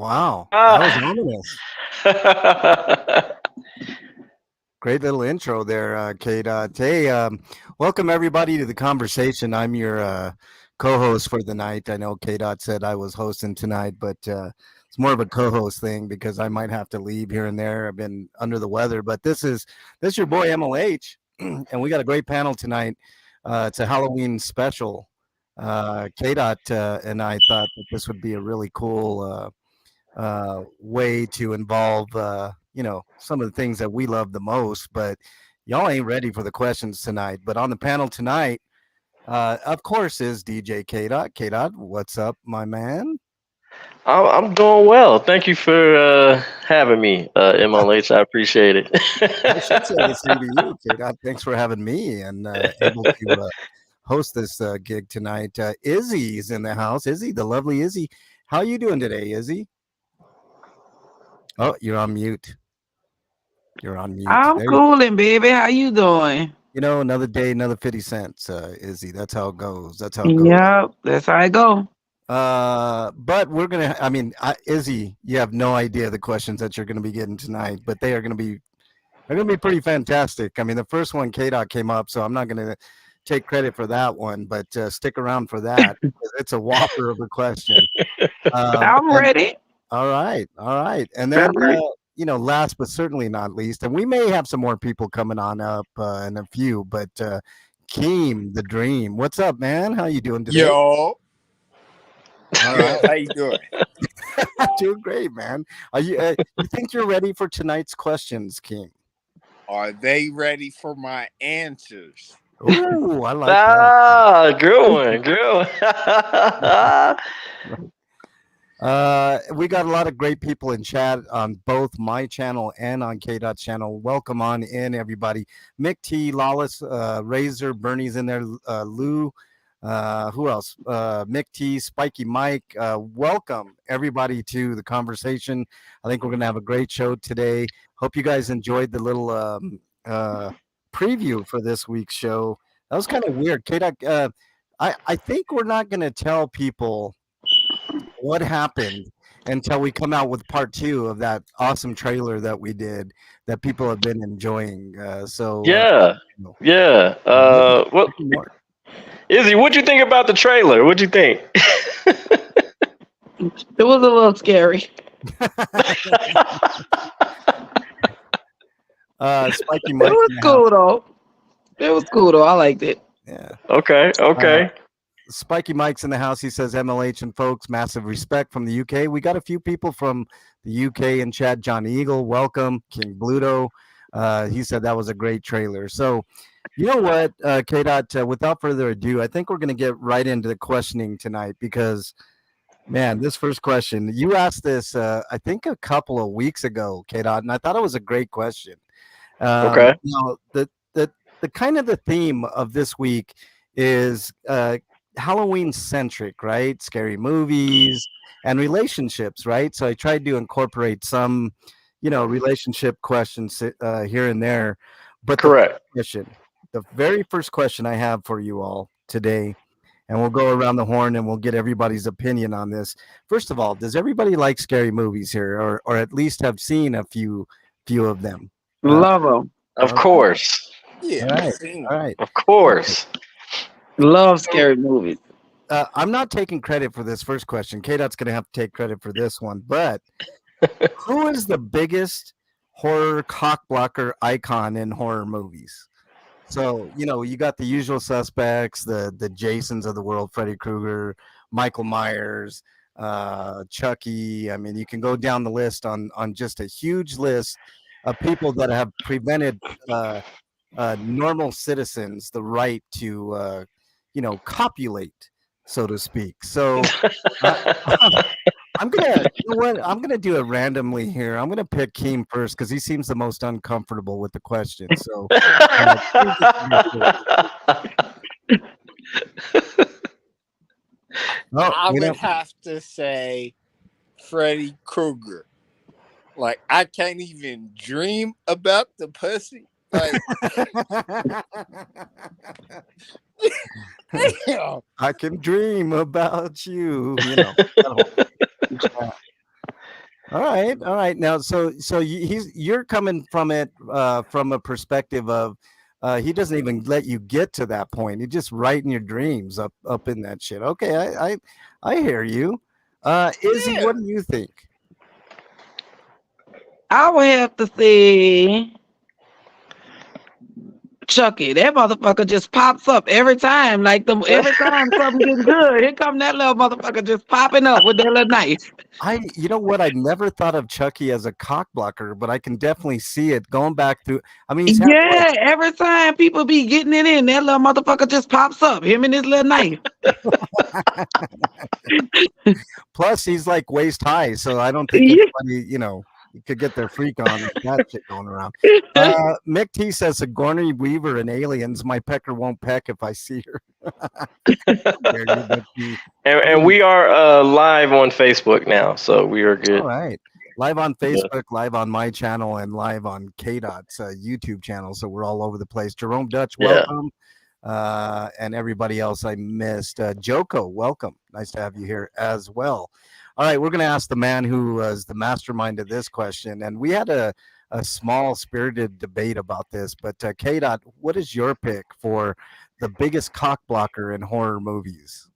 Wow, that was Ah. ominous. Great little intro there, Kate. Hey, welcome everybody to the conversation. I'm your co-host for the night. I know K. Dot said I was hosting tonight, but it's more of a co-host thing because I might have to leave here and there. I've been under the weather, but this is your boy MLH, and we got a great panel tonight. It's a Halloween special. K. Dot and I thought that this would be a really cool way to involve some of the things that we love the most. But y'all ain't ready for the questions tonight. But on the panel tonight, of course, is DJ K Dot. K Dot, what's up, my man? I'm doing well. Thank you for having me, MLH. I appreciate I should say the it. same to you, K Dot. Thanks for having me and able to host this gig tonight. Izzy's in the house. Izzy, the lovely Izzy. How you doing today, Izzy? Oh, you're on mute. You're on mute. I'm There you go. cooling, baby. How you doing? Another day, another 50 cents, Izzy. That's how it goes. That's how it goes. Yep, that's how I go. But we're gonna. I mean, Izzy, you have no idea the questions that you're gonna be getting tonight, but they're gonna be pretty fantastic. I mean, the first one, K Dot came up, so I'm not gonna take credit for that one, but stick around for that. It's a whopper of a question. I'm And ready. all right, and then Ready. last but certainly not least, and we may have some more people coming on up in a few, but Keem the Dream, what's up, man? How you doing today? Yo, All right. good. How you doing? Doing great, man. You think you're ready for tonight's questions, King? Are they ready for my answers? Ooh, I like that. Ah, good one, good one. We got a lot of great people in chat on both my channel and on K Dot's channel. Welcome on in, everybody. Mick T, Lawless, Razor, Bernie's in there, Lou. Who else? Mick T, Spiky Mike. Welcome everybody to the conversation. I think we're gonna have a great show today. Hope you guys enjoyed the little preview for this week's show. That was kind of weird. K Dot, I think we're not gonna tell people what happened until we come out with part two of that awesome trailer that we did that people have been enjoying. Yeah, You know, yeah. maybe Well, more. Izzy, what'd you think about the trailer? What'd you think? It was a little scary. Spiky It Mike was in the house. cool though. It was cool though. I liked it. Yeah. Okay, Uh, okay. Spiky Mike's in the house. He says, MLH and folks, massive respect from the UK. We got a few people from the UK in chat. John Eagle, welcome. King Bluto. He said that was a great trailer. So, you know what, K. Dot, without further ado, I think we're going to get right into the questioning tonight because, man, this first question, you asked this, I think, a couple of weeks ago, K. Dot, and I thought it was a great question. Okay. The kind of the theme of this week is Halloween centric, right? Scary movies and relationships, right? So I tried to incorporate some, relationship questions here and there. But Correct. the very first question I have for you all today, and we'll go around the horn and we'll get everybody's opinion on this. First of all, does everybody like scary movies here, or at least have seen a few of them? Uh, Love them. Of all course. Yeah, right, seen all them. right. Of course. Love scary movies. I'm not taking credit for this first question. K Dot's going to have to take credit for this one. But who is the biggest horror cock blocker icon in horror movies? So, you got the usual suspects, the Jasons of the world, Freddy Krueger, Michael Myers, Chucky. I mean, you can go down the list on just a huge list of people that have prevented normal citizens the right to, copulate, so to speak. So, uh, I'm gonna, you know what? I'm gonna do it randomly here. I'm gonna pick Keem first because he seems the most uncomfortable with the question. So, Keem gets to go first. Oh, I would have to say Freddy Krueger. Like, I can't even dream about the pussy. Like, I can dream about you. That whole thing. All right, all right. Now, you're coming from it from a perspective of he doesn't even let you get to that point. He just writing your dreams up in that shit. Okay, I hear you. Izzy, Yeah. what do you think? I would have to say Chucky. That motherfucker just pops up every time. Like every time something getting good, here come that little motherfucker just popping up with that little knife. You know what? I never thought of Chucky as a cock blocker, but I can definitely see it going back through. I mean, he's halfway. Yeah, every time people be getting it in, that little motherfucker just pops up. Him and his little knife. Plus, he's like waist high, so I don't think Yeah. anybody, could get their freak on with that shit going around. Mick T says Sigourney Weaver and Aliens. My pecker won't peck if I see her. Dare you, Mick T. And we are live on Facebook now, so we are good. All right. Live on Facebook, live on my channel, and live on KDOT's YouTube channel. So we're all over the place. Jerome Dutch, Yeah. welcome. And everybody else I missed. Joko, welcome. Nice to have you here as well. All right, we're going to ask the man who was the mastermind of this question. And we had a small spirited debate about this. But KDOT, what is your pick for the biggest cock blocker in horror movies?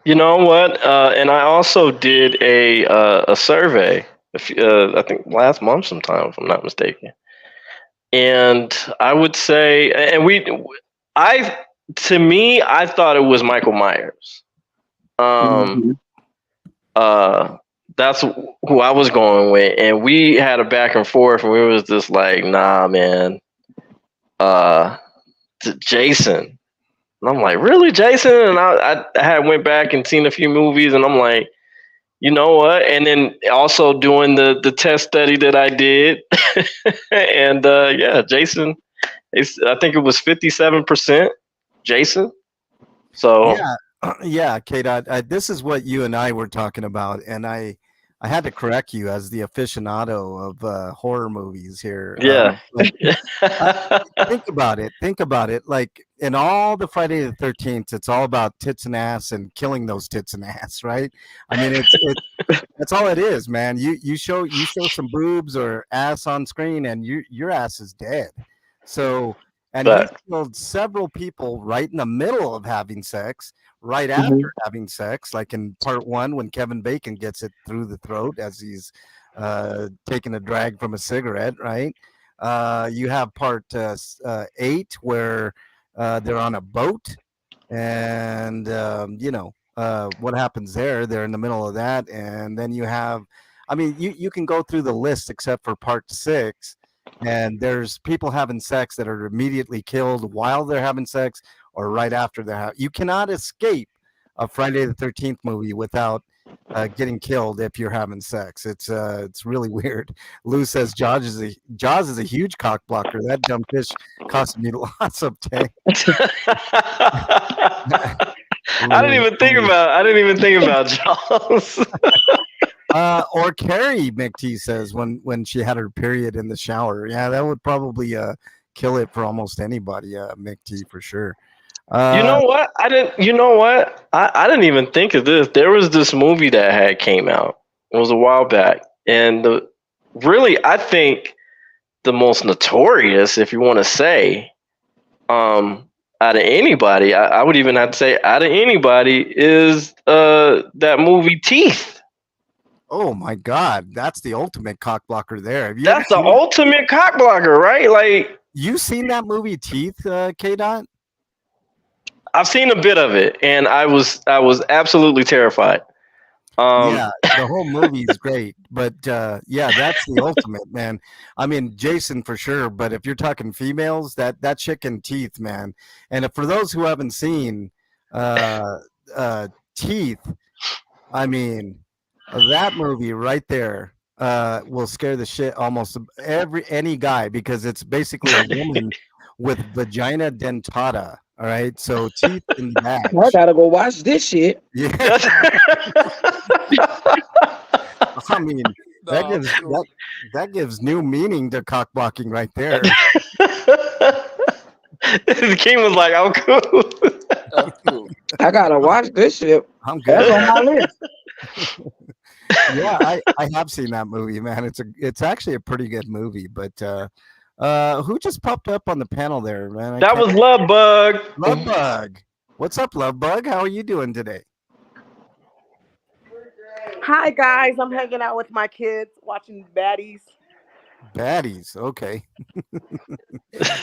You know what? And I also did a survey, I think last month sometime, if I'm not mistaken. And I would say, to me, I thought it was Michael Myers. Mhm. That's who I was going with, and we had a back and forth, and we was just like, nah, man, Jason. And I'm like, really, Jason? And I had went back and seen a few movies, and I'm like, you know what? And then also doing the test study that I did, and yeah, Jason. I think it was 57% Jason. So Yeah, K-Dot, this is what you and I were talking about, and I had to correct you as the aficionado of horror movies here. yeah. Think about it. Think about it. Like in all the Friday the 13th, it's all about tits and ass and killing those tits and ass, right? I mean, that's all it is, man. You show some boobs or ass on screen, and your ass is dead. So, and he But killed several people right in the middle of having sex, right Mhm. after having sex, like in part 1 when Kevin Bacon gets it through the throat as he's taking a drag from a cigarette, right? You have part 8 where they're on a boat, and what happens there? They're in the middle of that, and then you have, I mean, you can go through the list except for part 6, and there's people having sex that are immediately killed while they're having sex or right after they're you cannot escape a Friday the 13th movie without getting killed if you're having sex. It's really weird. Lou says Jaws is a huge cock blocker. That dumb fish cost me lots of tank. I didn't even think about Jaws. Or Carrie, McT says when she had her period in the shower. Yeah, that would probably kill it for almost anybody. McT for sure. You know what? I didn't. You know what? I didn't even think of this. There was this movie that had came out. It was a while back, and really, I think the most notorious, if you want to say, out of anybody, I would even have to say out of anybody, is that movie Teeth. Oh my God, that's the ultimate cock blocker there. Have you That's the ultimate cock blocker, right? Like, you seen that movie Teeth, K Dot? I've seen a bit of it, and I was absolutely terrified. Yeah, the whole movie is great, but yeah, that's the ultimate, man. I mean, Jason for sure, but if you're talking females, that chicken Teeth, man. And for those who haven't seen Teeth, I mean, that movie right there will scare the shit almost any guy, because it's basically a woman with vagina dentata. All right, so teeth in the I badge. gotta go watch this shit. Yeah, I mean, that gives new meaning to cock blocking right there. The king was like, "I'm cool." Oh, cool. I gotta watch this shit. I'm That's good. on my list. Yeah, I have seen that movie, man. It's actually a pretty good movie. But who just popped up on the panel there, man? I That can't. was Love Bug. Love Bug. What's up, Love Bug? How are you doing today? Hi guys, I'm hanging out with my kids watching Baddies. Baddies. Okay. Most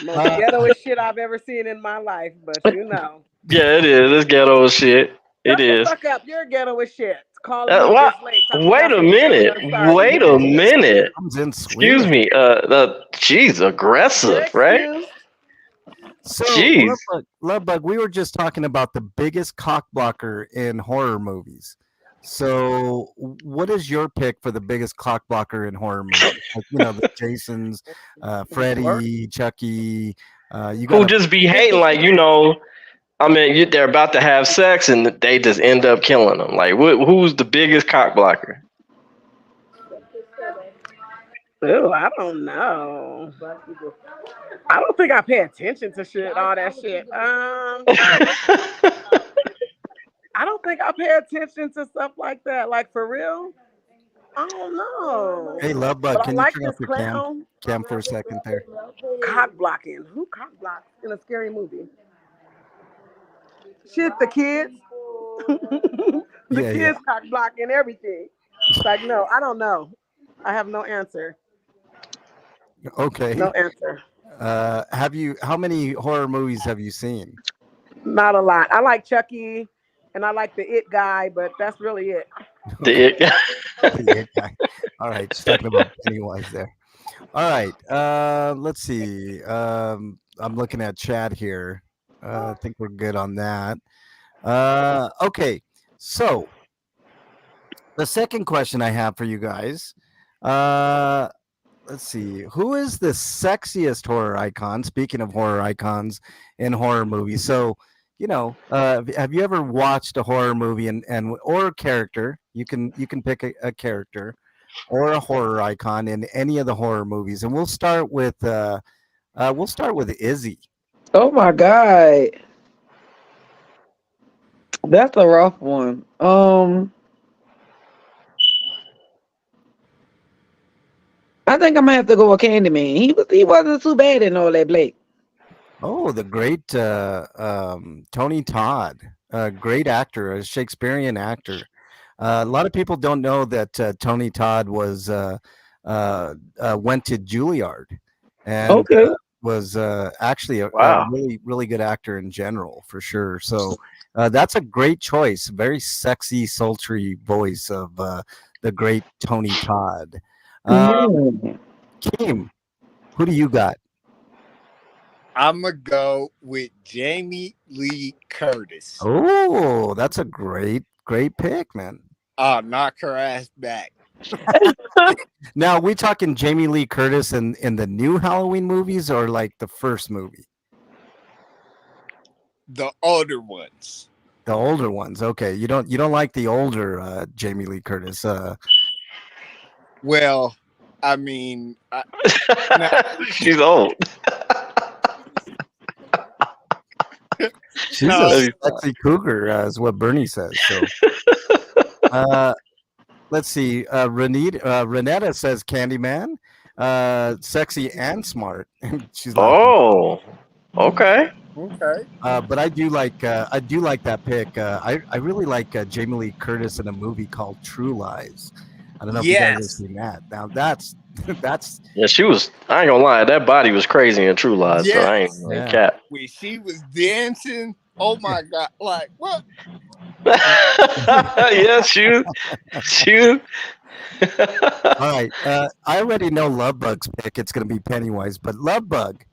ghettoest shit I've ever seen in my life, but you know. Yeah, it is. It's ghetto as shit. It Shut the is. fuck up. You're ghetto as shit. Calling me What? this late, talking Wait about a some shit we're minute. gonna start Wait eating. a minute. Comes in Excuse swinging. me. Jeez, You're aggressive, right? excused. So, Jeez. Love Bug, we were just talking about the biggest cock blocker in horror movies. So, what is your pick for the biggest cock blocker in horror movies? Like, the Jasons, Freddy, Chucky. You got Who a just be hating like, I mean, they're about to have sex and they just end up killing them. Like, who's the biggest cock blocker? Ooh, I don't know. I don't think I pay attention to shit, all that shit. I don't think I pay attention to stuff like that. Like for real. I don't know. Hey, Love Bug, But I can you like turn off this your clown. cam for a second there? Cock blocking. Who cock blocks in a scary movie? Shit, the kids. The Yeah, yeah. kids cock blocking everything. It's like, no, I don't know. I have no answer. Okay. No answer. How many horror movies have you seen? Not a lot. I like Chucky and I like the It guy, but that's really it. The It guy. All right, just talking about Pennywise there. All right, let's see. I'm looking at chat here. I think we're good on that. Okay, so the second question I have for you guys. Let's see. Who is the sexiest horror icon? Speaking of horror icons in horror movies, so have you ever watched a horror movie and or a character? You can pick a character or a horror icon in any of the horror movies, and we'll start with Izzy. Oh my God. That's a rough one. I think I'm gonna have to go with Candyman. He wasn't too bad in all that Blake. Oh, the great Tony Todd, a great actor, a Shakespearean actor. A lot of people don't know that Tony Todd went to Juilliard and Okay. was actually a Wow. really really good actor in general for sure. So that's a great choice. Very sexy, sultry voice of the great Tony Todd. Mm. Kim, who do you got? I'm going to go with Jamie Lee Curtis. Oh, that's a great pick, man. Knock her ass back. Now, we talking Jamie Lee Curtis in the new Halloween movies or like the first movie? The older ones. The older ones. Okay. You don't like the older Jamie Lee Curtis. Well, I mean, She's old. She's No. a sexy cougar, is what Bernie says. So let's see. Renetta says Candyman. Sexy and smart. She's laughing. Oh, okay. okay. But I do like that pick. I really like Jamie Lee Curtis in a movie called True Lies. I don't know if you guys have Yes. seen that. Now that's Yeah, she was. I ain't gonna lie. That body was crazy in True Lies. So I ain't Yes. gonna Yeah. cap. When she was dancing, oh my God. Like, what? Yeah, she. all right. I already know Love Bug's pick. It's going to be Pennywise, but Love Bug,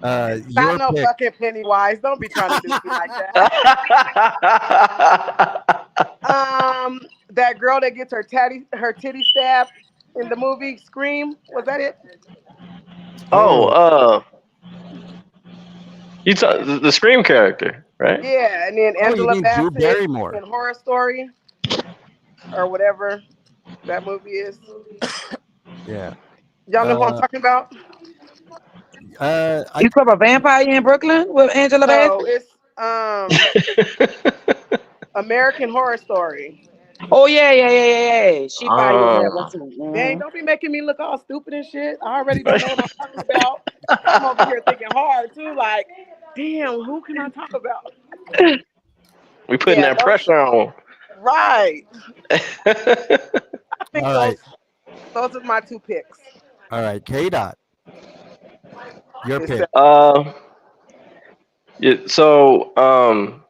Not your no pick. fucking Pennywise. Don't be trying to do me like that. That girl that gets her titty stabbed in the movie Scream. Was that it? You the Scream character, right? Yeah, and then Oh, you Angela mean Drew Bassett Barrymore? in Horror Story or whatever that movie is. Yeah. Y'all know what I'm talking about? You from a vampire in Brooklyn with Angela No, Bassett? it's American Horror Story. Oh yeah. She probably in that one too. Dang, don't be making me look all stupid and shit. I already don't know what I'm talking about. I'm over here thinking hard too. Like, damn, who can I talk about? We putting Yeah, that pressure on. right. I think All right. those are my two picks. All right. K Dot. Your It's pick. Yeah, so oh,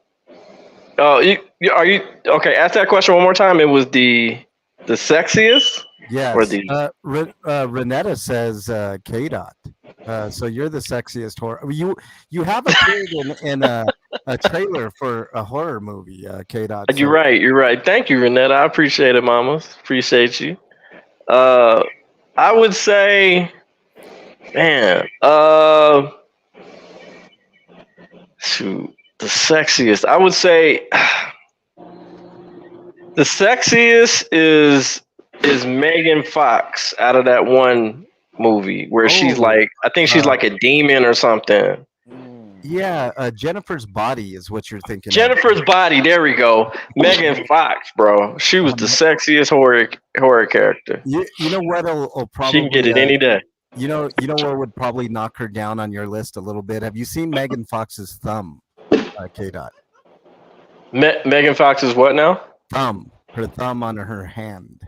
are you okay? Ask that question one more time. It was the sexiest or Yes. the Renetta says K Dot. So you're the sexiest horror. You have appeared in a trailer for a horror movie, K Dot. You're So right. You're right. Thank you, Renetta. I appreciate it, mamas. Appreciate you. I would say, man, shoot, the sexiest. I would say the sexiest is Megan Fox out of that one movie where she's like, I think she's like a demon or something. yeah, Jennifer's Body is what you're thinking. Jennifer's Body. There we go. Megan Fox, bro. She was the sexiest horror character. You know what'll probably She can get it any day. You know what would probably knock her down on your list a little bit. Have you seen Megan Fox's thumb, K Dot? Megan Fox is what now? Thumb. Her thumb on her hand.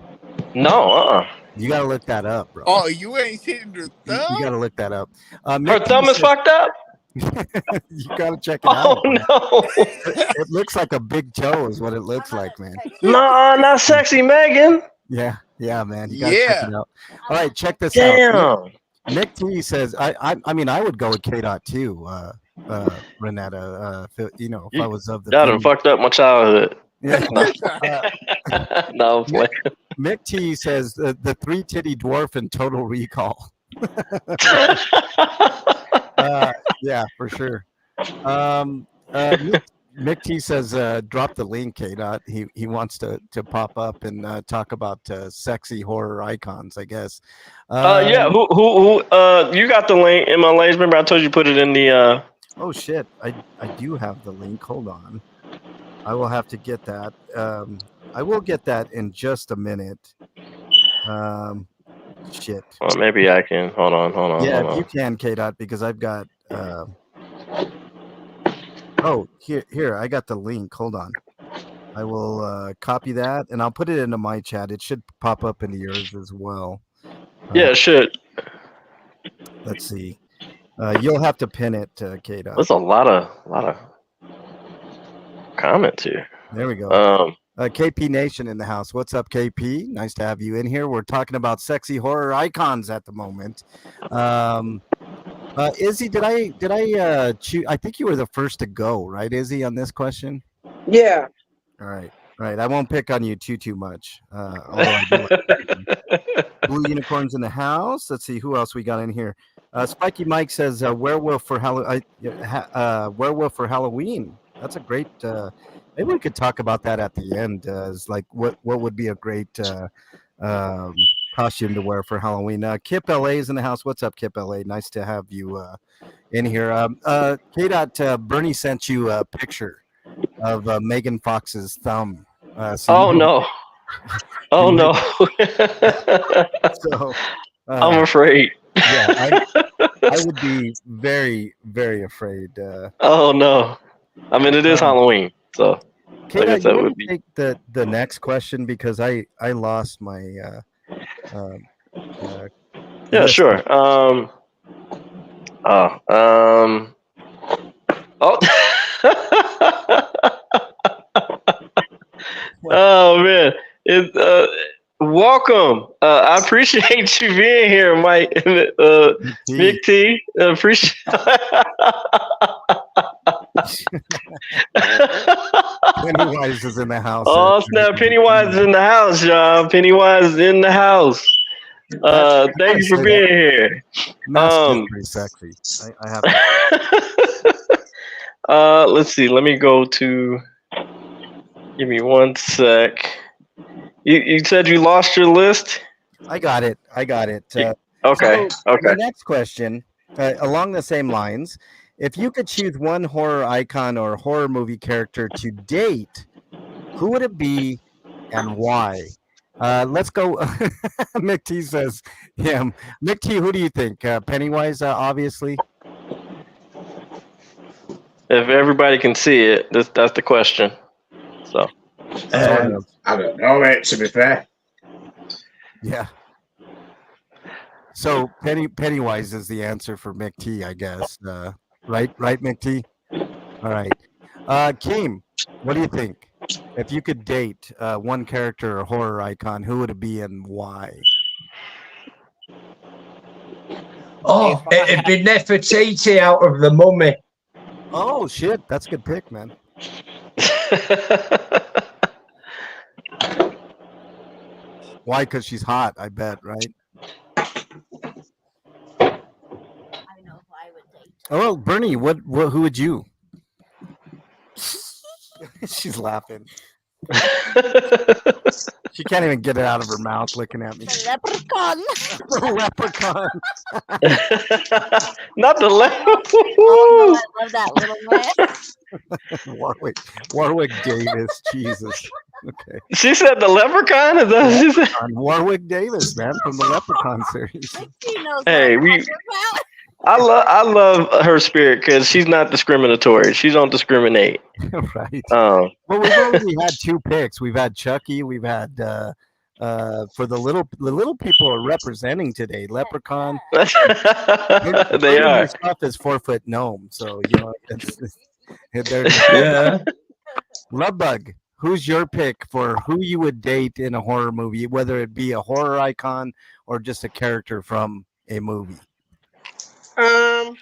No, You gotta look that up, bro. Oh, you ain't seen her thumb? You gotta look that up. Her thumb is fucked up. You gotta check it out. Oh no! It looks like a big toe, is what it looks like, man. No, not sexy Megan. Yeah, man. You gotta check it out. All right, check this Damn. out. Nick T says, I mean, I would go with K Dot too, Renetta. If I was of the that done fucked up my childhood. Yeah. No, I'm playing. Mick T says the 3-titty dwarf in Total Recall. Yeah, for sure. Mick T says, drop the link, K Dot. He wants to pop up and talk about sexy horror icons, I guess. Yeah. Who? You got the link in my links. Remember, I told you put it in the. Oh shit! I do have the link. Hold on. I will have to get that. I will get that in just a minute. Shit. Well, maybe I can. Hold on. Yeah, if you can, K Dot, because I've got. Oh, here, I got the link. Hold on. I will copy that and I'll put it into my chat. It should pop up into yours as well. Yeah, it should. Let's see. You'll have to pin it, K Dot. There's a lot of comments here. There we go. KP Nation in the house. What's up, KP? Nice to have you in here. We're talking about sexy horror icons at the moment. Izzy, did I choose? I think you were the first to go, right, Izzy, on this question? Yeah. All right. I won't pick on you too much. I do. Blue Unicorns in the house. Let's see who else we got in here. Spiky Mike says werewolf for werewolf for Halloween. That's a great. Maybe we could talk about that at the end. As like what would be a great costume to wear for Halloween. Kip LA is in the house. What's up, Kip LA? Nice to have you in here. K Dot Bernie sent you a picture of Megan Fox's thumb. Oh no! Oh no! So I'm afraid. Yeah, I would be very, very afraid. Oh no! I mean, it is Halloween, so. K Dot, you want to take the next question because I lost my. Yeah, sure. Oh. Oh man! Welcome. I appreciate you being here, Mike. Big T. Appreciate. Pennywise is in the house. Oh snap! Pennywise is in the house, y'all. Pennywise is in the house. Thank you for being here. Pretty sexy. I have. Let's see. Let me go to. Give me 1 sec. You said you lost your list? I got it. Okay. So Okay. The next question, along the same lines, if you could choose one horror icon or horror movie character to date, who would it be and why? Let's go. Mick T says him. Mick T, who do you think? Pennywise, obviously. If everybody can see it, that's the question. So Sort of. I don't know, mate, to be fair. Yeah. So Pennywise is the answer for Mick T, I guess. Right, Mick T. All right. Keem, what do you think? If you could date one character or horror icon, who would it be and why? Oh, it'd be Nefertiti out of The Mummy. Oh shit, that's a good pick, man. Why? Because she's hot, I bet, right? Oh, well, Bernie, what who would you? She's laughing. She can't even get it out of her mouth looking at me. The leprechaun. The leprechaun. Not the Oh, no, I love that little man. Warwick Davis. Jesus. Okay. She said the leprechaun? Is that what she said? Warwick Davis, man, from the Leprechaun series. He knows Hey, what I'm talking about. I love her spirit because she's not discriminatory. She don't discriminate. Right. Um, Well, we've already had 2 picks. We've had Chucky. We've had for the little people are representing today. Leprechaun. they are. Stuff is 4-foot gnome. So you know, Yeah. Love Bug. Who's your pick for who you would date in a horror movie, whether it be a horror icon or just a character from a movie? I'm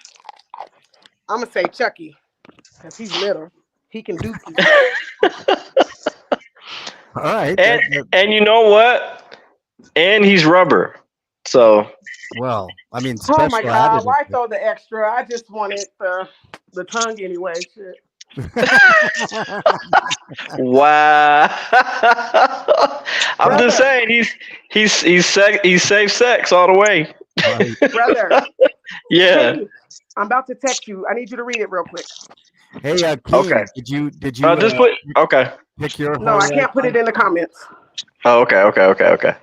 gonna say Chucky because he's little. He can do. All right. And you know what? And he's rubber. So Well, I mean, Oh my special God! added. Why throw the extra? I just wanted the tongue anyway. Shit. wow. I'm just saying he's safe sex all the way. Right. Brother, Yeah. hey, I'm about to text you. I need you to read it real quick. Hey, King, Okay. Did you Just put okay. pick your No, I horror can't put it icon? in the comments. Oh, okay.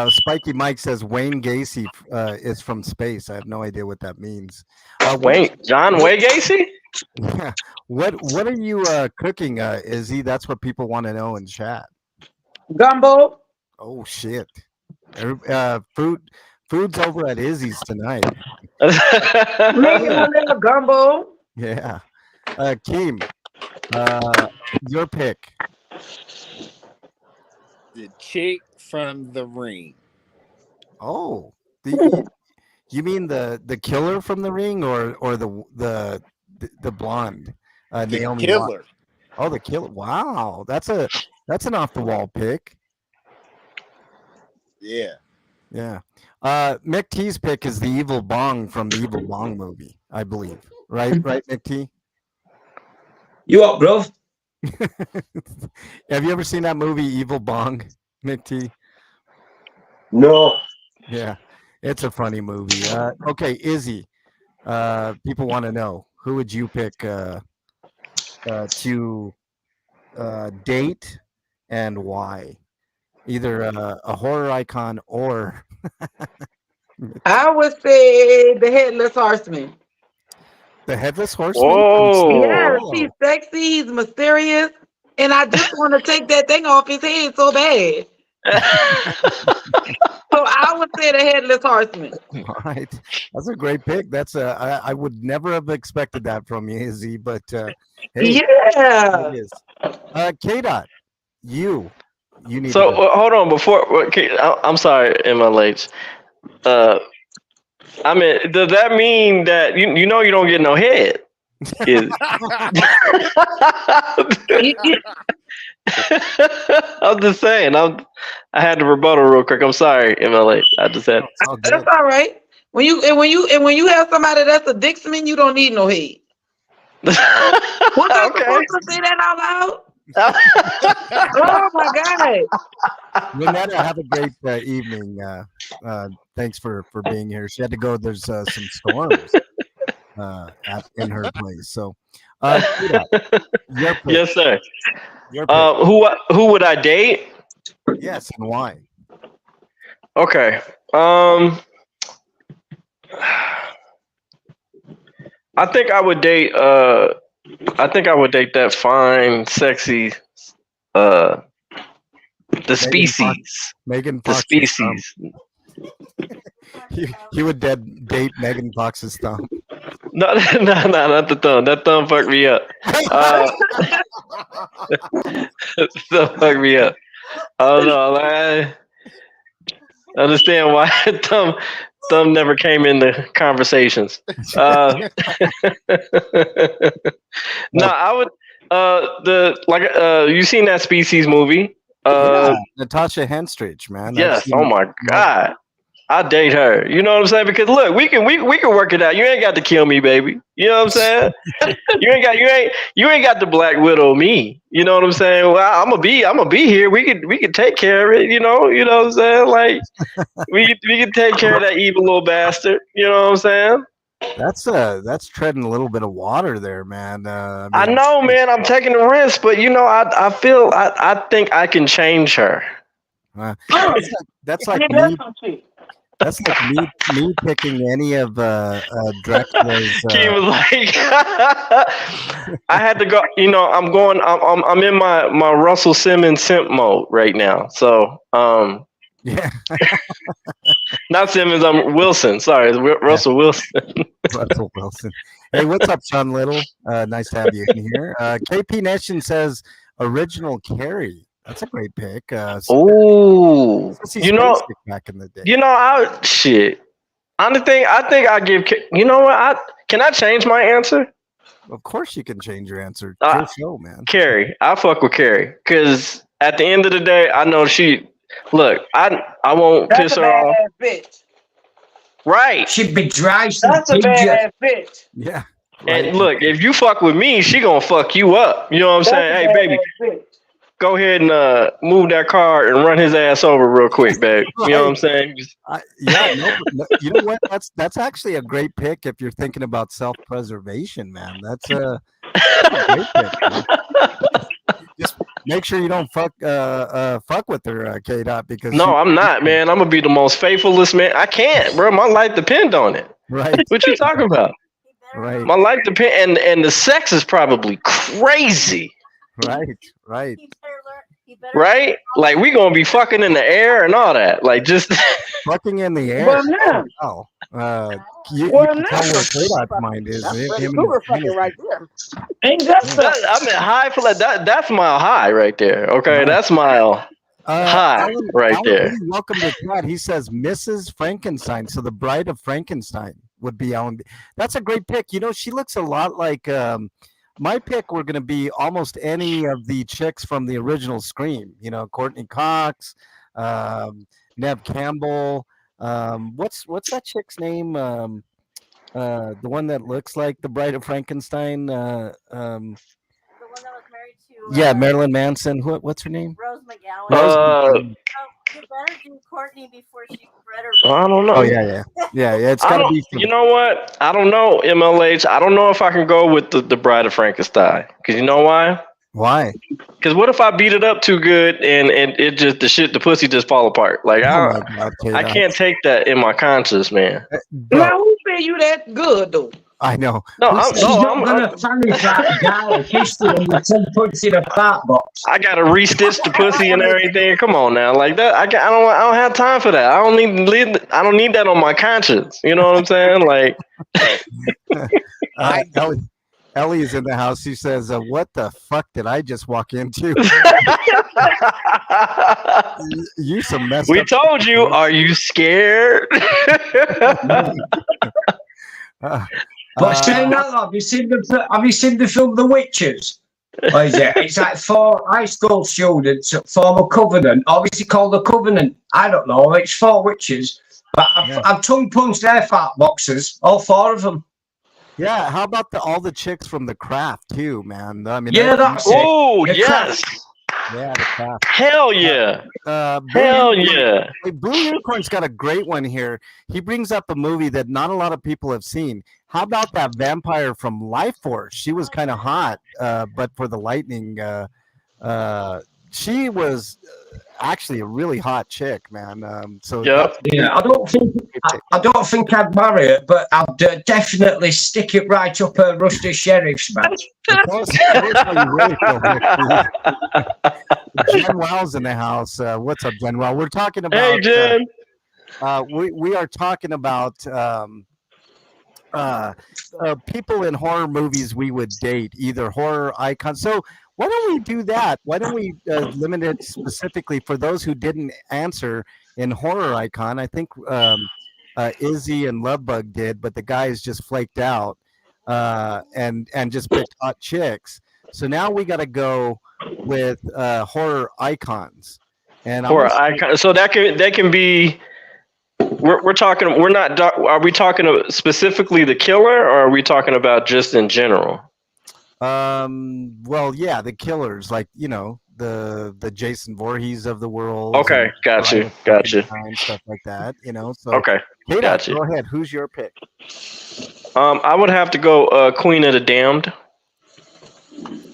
Spiky Mike says Wayne Gacy is from space. I have no idea what that means. Wait, John Wayne Gacy? What are you cooking, Izzy? That's what people want to know in chat. Gumbo. Oh shit! Food's over at Izzy's tonight. Making a little gumbo. Yeah. Keem, your pick. The chick from The Ring. Oh, you mean the killer from The Ring, or the blonde, The Naomi killer. Watts? Oh, the killer! Wow, that's an off the wall pick. Yeah. Yeah. Mick T's pick is the Evil Bong from the Evil Bong movie, I believe. Right, Mick T. You up, bro? Have you ever seen that movie Evil Bong, Mick T? No. Yeah, it's a funny movie. Okay, Izzy. People want to know, who would you pick to date and why? Either a horror icon or I would say the headless horseman. the Headless Horseman. Whoa. Yeah, Oh. he's sexy, he's mysterious, and I just want to take that thing off his head so bad. So I would say the headless horseman. All right, that's a great pick. I would never have expected that from you, Izzy. But hey, Yeah. it is. K-Dot, you need. So to hold on before. Okay, I'm sorry, MLH. I mean, does that mean that you know you don't get no head? I'm just saying. I had to rebuttal real quick. I'm sorry, MLH. I just had. Oh, good. That's all right. When you have somebody that's a Dixman, you don't need no head. Was I supposed to say that out loud? Oh my God. Renetta, have a great evening. Thanks for being here. She had to go. There's some storms. in her place. So, your pick. Yes, sir. Your pick. Who would I date? Yes, and why? Okay. I think I would date. I think I would date that fine, sexy. The species. Megan The Fox's species. He would date Megan Fox's thumb. No, not the thumb. That thumb fucked me up. Thumb fucked me up. I don't know. I understand why thumb never came into conversations. No, I would. You seen that Species movie? Natasha Henstridge, man. Yes. Oh my God. I date her. You know what I'm saying? Because look, we can work it out. You ain't got to kill me, baby. You know what I'm saying? you ain't got the Black Widow me. You know what I'm saying? Well, I'm gonna be here. We could take care of it. You know what I'm saying? Like we can take care of that evil little bastard. You know what I'm saying? That's treading a little bit of water there, man. I know, man. I'm taking a risk, but I feel I think I can change her. That's like me. That's like me picking any of Drexler's. He was like, I had to go. I'm in my Russell Simmons simp mode right now. So, yeah, not Simmons. I'm Wilson. Sorry, Russell Wilson. Russell Wilson. Hey, what's up, Sean Little? Nice to have you in here. KP Nation says original Carrie. That's a great pick. Oh, back in the day. Shit. I think I give. You know what? Can I change my answer? Of course, you can change your answer. It's your show, man. Carrie, I fuck with Carrie because at the end of the day, I know she. Look, I won't piss her off. Bitch. Right. She'd be dry. That's a badass bitch. Yeah. Right. And look, if you fuck with me, she gonna fuck you up. You know what I'm saying? Hey, baby. Bitch. Go ahead and move that car and run his ass over real quick, babe. You know what I'm saying? You know what? That's actually a great pick if you're thinking about self-preservation, man. That's a great pick. Man. Just make sure you don't fuck with her, K-Dot, because I'm not, man. I'm gonna be the most faithfulest man. I can't, bro. My life depends on it. Right? What you talking about? Right. My life depends, and the sex is probably crazy. Right. Right? Like we gonna be fucking in the air and all that. Like just fucking in the air. Well, no. You can tell where K-Dot's mind is. Cougar fucking right there. Ain't that I mean, high for that's mile high right there. Okay, that's mile high right there. Welcome to chat. He says Mrs. Frankenstein. So the Bride of Frankenstein would be Ellen. That's a great pick. She looks a lot like. My pick were going to be almost any of the chicks from the original Scream. Courtney Cox, Neve Campbell. What's that chick's name? The one that looks like the Bride of Frankenstein. The one that was married to. Marilyn Manson. What's her name? Rose McGowan. You better do Courtney before she spread her. I don't know. Oh yeah. It's got to be. You know what? I don't know, MLH. I don't know if I can go with the Bride of Frankenstein. Because you know why? Why? Because what if I beat it up too good and it just the pussy just fall apart? Like I can't take that in my conscience, man. Now who said you that good though? I know. No, I'm gonna find that guy history with 10 puts in a fat box. I gotta restitch the pussy and everything. Come on now, like that. I don't have time for that. I don't need that on my conscience. You know what I'm saying? Like, Ellie is in the house. She says, "What the fuck did I just walk into?" You some messed We up told you. Are you scared? But saying that, have you seen the film The Witches? What is it? It's like 4 high school students that form a covenant. Obviously called the Covenant. I don't know. It's 4 witches. But I've tongue punched their fat boxes, all 4 of them. Yeah, how about all the chicks from The Craft too, man? I mean, that's it. Oh yes. Yeah, the calf. Hell yeah. Hell yeah. Hey, Blue Unicorn's got a great one here. He brings up a movie that not a lot of people have seen. How about that vampire from Life Force? She was kind of hot, but for the lightning, she was actually a really hot chick, man. Yep. Yeah, I don't think I'd marry it, but I'd definitely stick it right up her rusty sheriff's badge. Tell us how you really feel, Jen Wells in the house. What's up, Jen? Well, we're talking about. Hey, Jen. We are talking about people in horror movies we would date, either horror icons. So why don't we do that? Why don't we limit it specifically for those who didn't answer in horror icon? I think Izzy and Lovebug did, but the guys just flaked out and just picked hot chicks. So now we got to go with horror icons. And horror icon. So that can be. We're talking. We're not. Are we talking specifically the killer, or are we talking about just in general? Well, yeah, the killers, like the Jason Voorhees of the world. Okay, got you. Stuff like that. So okay, got you. Go ahead. Who's your pick? I would have to go Queen of the Damned.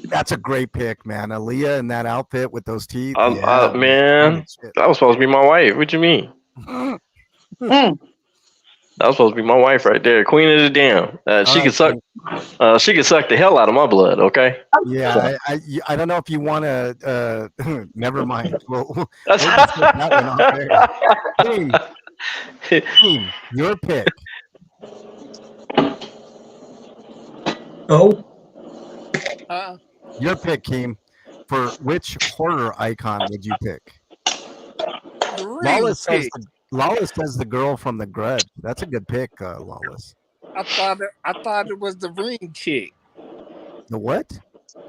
That's a great pick, man. Aaliyah in that outfit with those teeth. Man, that was supposed to be my wife. What you mean? That was supposed to be my wife right there, Queen of the Damned. She could suck. She could suck the hell out of my blood. Okay. Yeah, I don't know if you want to. Never mind. We'll just put that one off there. Team, your pick. Oh. Your pick, Keem. For which horror icon would you pick? Lawless says the girl from The Grudge. That's a good pick, Lawless. I thought it was the Ring chick. The what?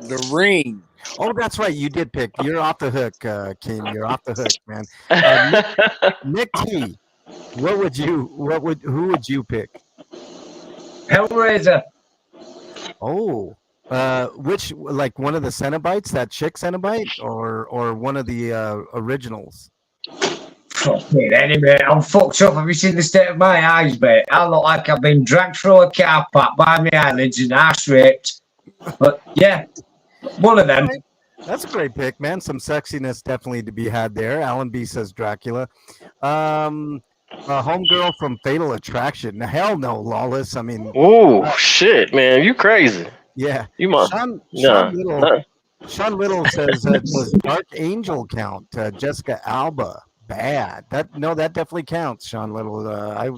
The Ring. Oh, that's right. You did pick. You're off the hook, Keem. You're off the hook, man. Nick T. Who would you pick? Hellraiser. Oh. Which, like one of the Cenobites, that chick Cenobite, or one of the originals? Fucking anyway, I'm fucked up. Have you seen the state of my eyes, mate? I look like I've been dragged through a car park by my eyelids and ass raped. But yeah, one of them. That's a great pick, man. Some sexiness definitely to be had there. Alan B says Dracula. A homegirl from Fatal Attraction. Hell no, Lawless. I mean, oh shit, man, you crazy. Yeah, you must. Sean Little says does Dark Angel count? Jessica Alba, bad. That definitely counts. Sean Little.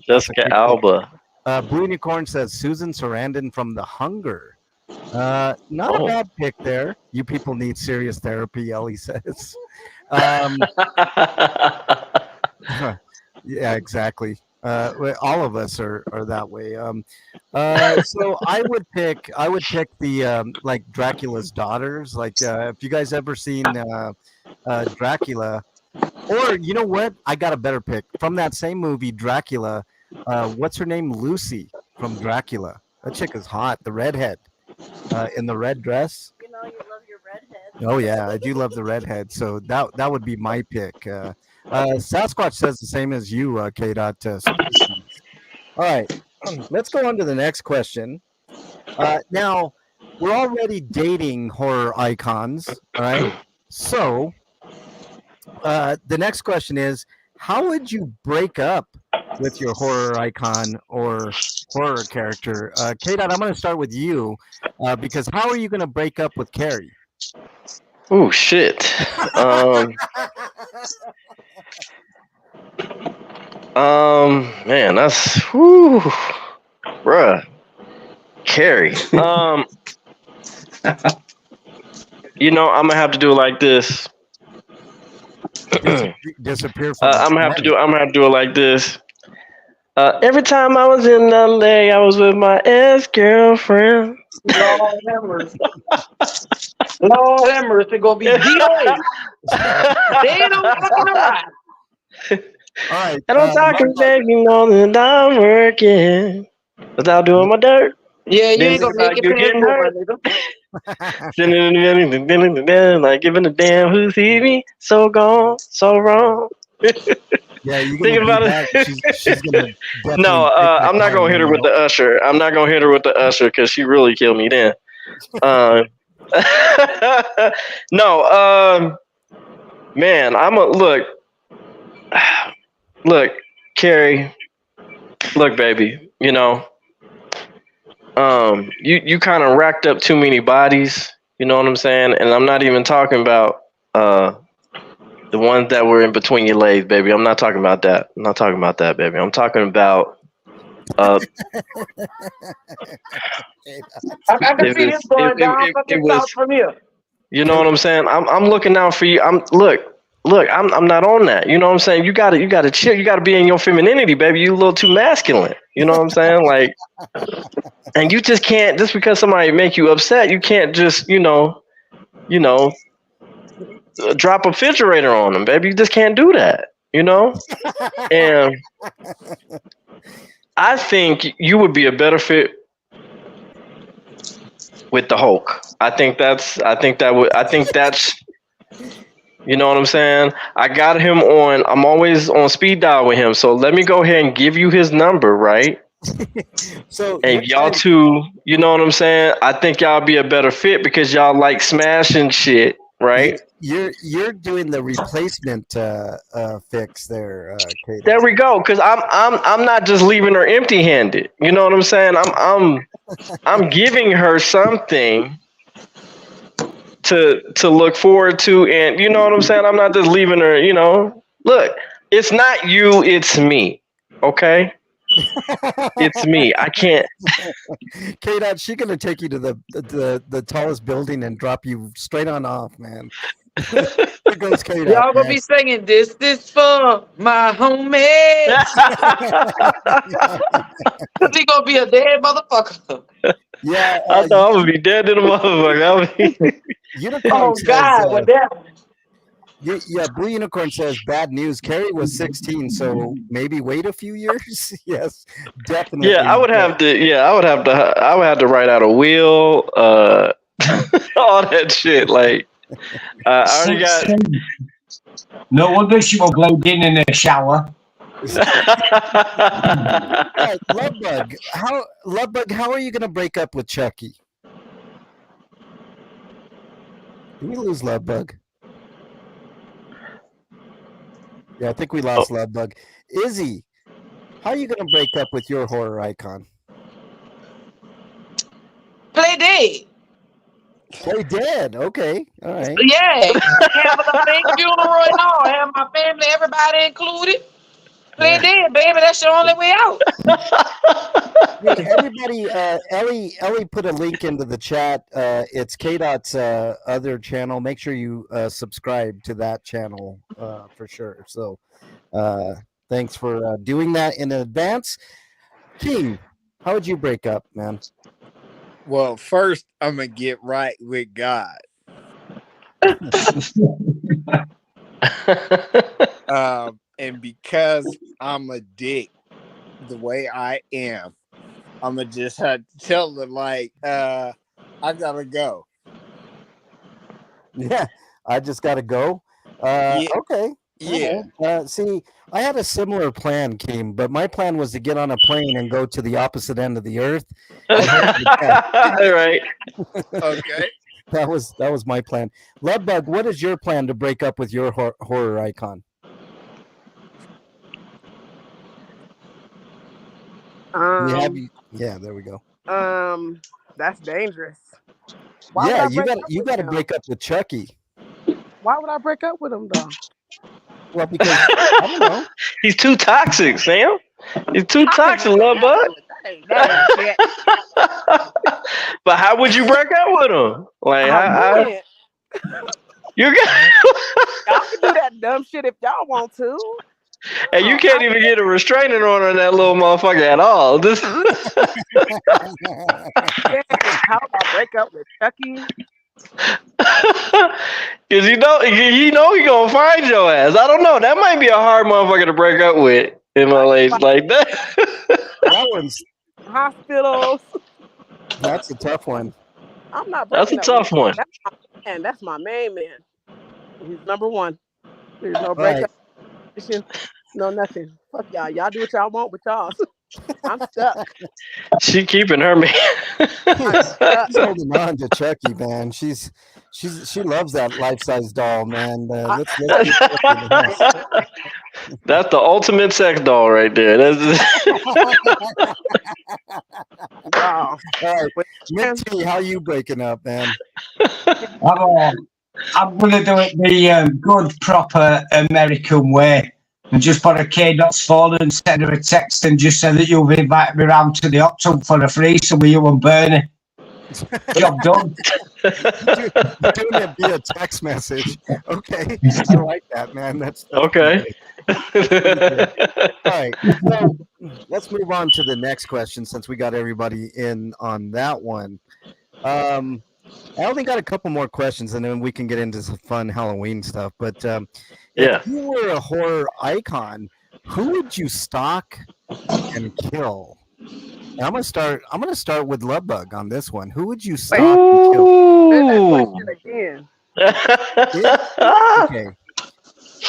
Jessica Alba. Blue Unicorn says Susan Sarandon from The Hunger. Not a bad pick there. You people need serious therapy, Ellie says. Yeah, exactly. All of us are that way. So I would pick the like Dracula's daughters. Like if you guys ever seen Dracula, or you know what? I got a better pick from that same movie, Dracula. What's her name? Lucy from Dracula. That chick is hot. The redhead in the red dress. You know you love your redhead. Oh yeah, I do love the redhead. So that would be my pick. Sasquatch says the same as you, K-Dot. All right, let's go on to the next question. Now, we're already dating horror icons, all right? So, the next question is, how would you break up with your horror icon or horror character? K-Dot, I'm going to start with you, because how are you going to break up with Carrie? Oh, shit. Man, that's bruh. Carrie. You know, I'm gonna have to do it like this. Disappear from I'm gonna have to do it like this. Every time I was in LA, I was with my ex-girlfriend. Lord have mercy. Lord have mercy. Gonna be DOA. They don't fucking around. All right. And I'm talking, baby, you know that I'm working without doing my dirt. Yeah, you ain't gonna make it getting hurt. Like giving a damn who sees me. So gone, so wrong. Yeah, you're Think gonna do about that. it. She's gonna No, definitely break that I'm not guy gonna hit her with window. the usher. I'm not gonna hit her with the usher because she really killed me then. No, man, I'm a look, Carrie, look, baby, you kind of racked up too many bodies. You know what I'm saying? And I'm not even talking about the ones that were in between your legs, baby. I'm not talking about that. I'm not talking about that, baby. I'm talking about I can see this going down it fucking was. south from here. You know what I'm saying? I'm looking out for you. I'm not on that. You know what I'm saying? You gotta chill. You gotta be in your femininity, baby. You a little too masculine. You know what I'm saying? Like, and you just can't, just because somebody make you upset, you can't just drop a refrigerator on them, baby. You just can't do that. And I think you would be a better fit with the Hulk. I think that's. You know what I'm saying? I got him on. I'm always on speed dial with him. So let me go ahead and give you his number, right? So And y'all two, you know what I'm saying? I think y'all be a better fit because y'all like smashing shit, right? you're doing the replacement fix there, Kato. There we go. Because I'm not just leaving her empty-handed. You know what I'm saying? I'm giving her something to look forward to, and you know what I'm saying? I'm not just leaving her, Look, it's not you, it's me. Okay? It's me. I can't. K-Dot, she's gonna take you to the tallest building and drop you straight on off, man. Here goes K-Dot. Y'all gonna be singing this for my homie. He gonna be a dead motherfucker. Yeah, I thought I would be dead to the motherfucker. Unicorn Oh says, God, what that? yeah, Blue Unicorn says bad news. Carrie was 16, so maybe wait a few years. Yes, definitely. Yeah, I would have to write out a will, all that shit. Like, I already got. No wonder she was blowed in the shower. Lovebug, how are you gonna break up with Chucky? Did we lose Lovebug? Yeah, I think we lost Lovebug. Izzy, how are you gonna break up with your horror icon? Play dead. Play dead. Okay, all right. Yeah, have a big funeral and all. Have my family, everybody included. Play dead, baby. That's your only way out. Hey, everybody, Ellie put a link into the chat. It's K-Dot's other channel. Make sure you subscribe to that channel for sure. So thanks for doing that in advance. King, how would you break up, man? Well, first I'm gonna get right with God. And because I'm a dick the way I am, I'm gonna just have to tell her, like, I gotta go. Yeah, I just gotta go. Yeah. Okay. Yeah. See, I had a similar plan, Kim, but my plan was to get on a plane and go to the opposite end of the earth. Right. Okay. That was my plan. Lovebug, what is your plan to break up with your horror icon? Yeah, there we go. That's dangerous. Yeah, you got to break up with Chucky. Why would I break up with him though? Well, because I don't know. He's too toxic, Sam. He's too toxic, Lovebug. But how would you break up with him? Like, you got y'all can do that dumb shit if y'all want to. And you can't even get a restraining order on that little motherfucker at all. This how about break up with Chucky? Because you know he gonna find your ass. I don't know. That might be a hard motherfucker to break up with in my age like that. That one's hospitals. That's a tough one. I'm not That's a breaking up with tough one. That's my man. That's my main man. He's number one. There's no All breakup, right. no nothing. Fuck y'all. Y'all do what y'all want with y'all. I'm stuck. She keeping her man. I'm stuck. She's holding on to Chucky, man. She loves that life-size doll, man. Let's keep Chucky in the house. That's the ultimate sex doll right there. Wow. All right, Mick T, how you breaking up, man? I'm going to do it the good, proper American way. And just put a K-Dot's phone and send her a text and just say that you'll invite me round to the Optum for a threesome with you and Bernie. Job done. You're doing it via text message. Okay, I like that, man. That's okay. All right, so let's move on to the next question since we got everybody in on that one. I only got a couple more questions and then we can get into some fun Halloween stuff. But if you were a horror icon, who would you stalk and kill? And I'm gonna start with Lovebug on this one. Who would you stalk and kill? Say that question again. Okay.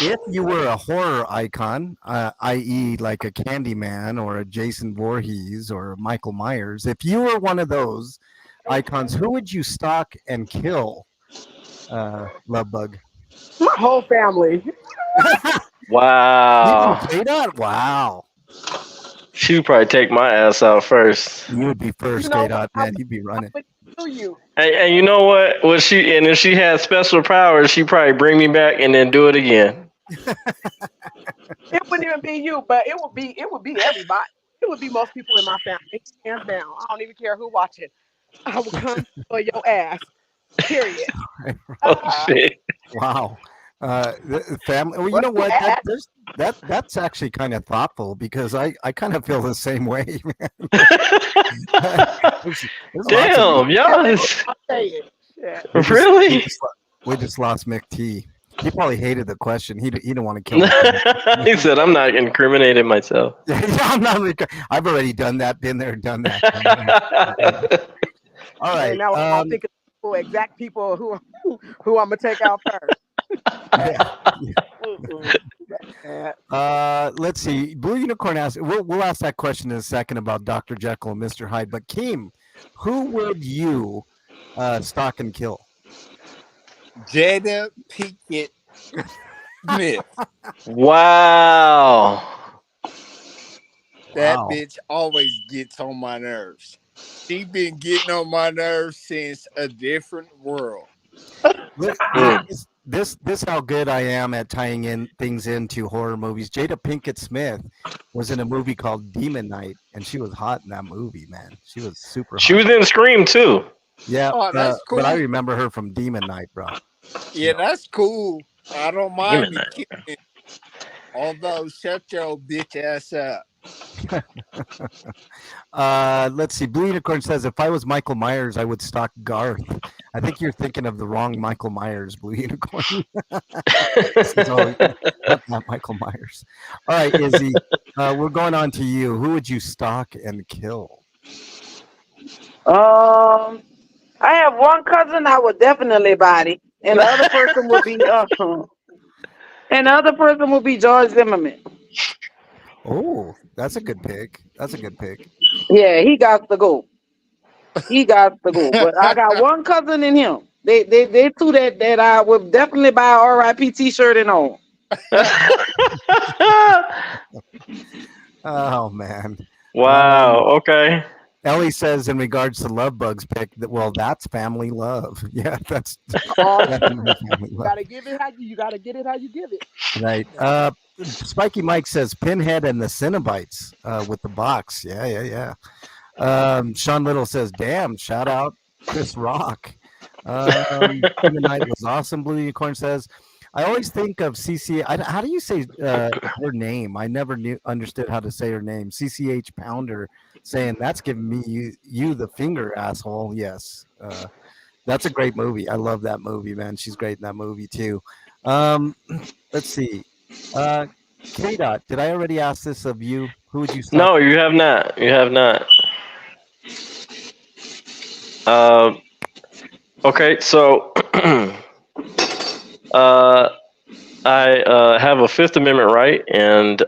If you were a horror icon, i.e., like a Candyman or a Jason Voorhees or a Michael Myers, if you were one of those icons, who would you stalk and kill? Lovebug. My whole family. Wow. You can say that? Wow. She would probably take my ass out first. You would be first, K-Dot, man. You'd be running. And you know what? If she had special powers, she'd probably bring me back and then do it again. It wouldn't even be you, but it would be everybody. It would be most people in my family. Hands down. I don't even care who watching. I will come for your ass. Period. Oh shit. Wow. The family. Well, you know what? That's actually kind of thoughtful because I kind of feel the same way, man. Damn, yes. Really? We just lost Mick T. He probably hated the question. He didn't want to kill me. He said, "I'm not incriminating myself." I'm not. I've already done that. Been there, done that. All right. Okay, now I'm thinking of exact people who I'm gonna take out first. Let's see. Blue Unicorn asked. We'll ask that question in a second about Dr. Jekyll and Mr. Hyde. But Keem, who would you stalk and kill? Jada Pinkett Smith. Wow. That bitch always gets on my nerves. She been getting on my nerves since A Different World. This how good I am at tying in things into horror movies. Jada Pinkett Smith was in a movie called Demon Knight, and she was hot in that movie, man. She was super hot. She was in Scream too. Yeah, that's cool. But I remember her from Demon Knight, bro. Yeah, that's cool. I don't mind you kicking it. Although, shut your bitch ass up. Let's see. Blue Unicorn says, if I was Michael Myers, I would stalk Garth. I think you're thinking of the wrong Michael Myers, Blue Unicorn. Not Michael Myers. All right, Izzy, we're going on to you. Who would you stalk and kill? I have one cousin I would definitely body, and the other person would be George Zimmerman. Oh, that's a good pick. Yeah, he got to go. But I got one cousin in him. They two that I would definitely buy a R.I.P. T-shirt and all. Oh man! Wow. Okay. Ellie says in regards to Lovebug's pick that that's family love. Yeah, that's definitely family love. You gotta give it how you gotta get it how you give it. Right. Spiky Mike says Pinhead and the Cenobites with the box. Yeah. Sean Little says, damn, shout out Chris Rock. The night was awesome. Blue Unicorn says, I always think of how do you say her name? I never understood how to say her name. CCH Pounder saying, that's giving me you the finger, asshole. Yes. That's a great movie. I love that movie, man. She's great in that movie too. Let's see. K-Dot, did I already ask this of you? Who would you say? No, you have not. Okay, so I have a Fifth Amendment right, and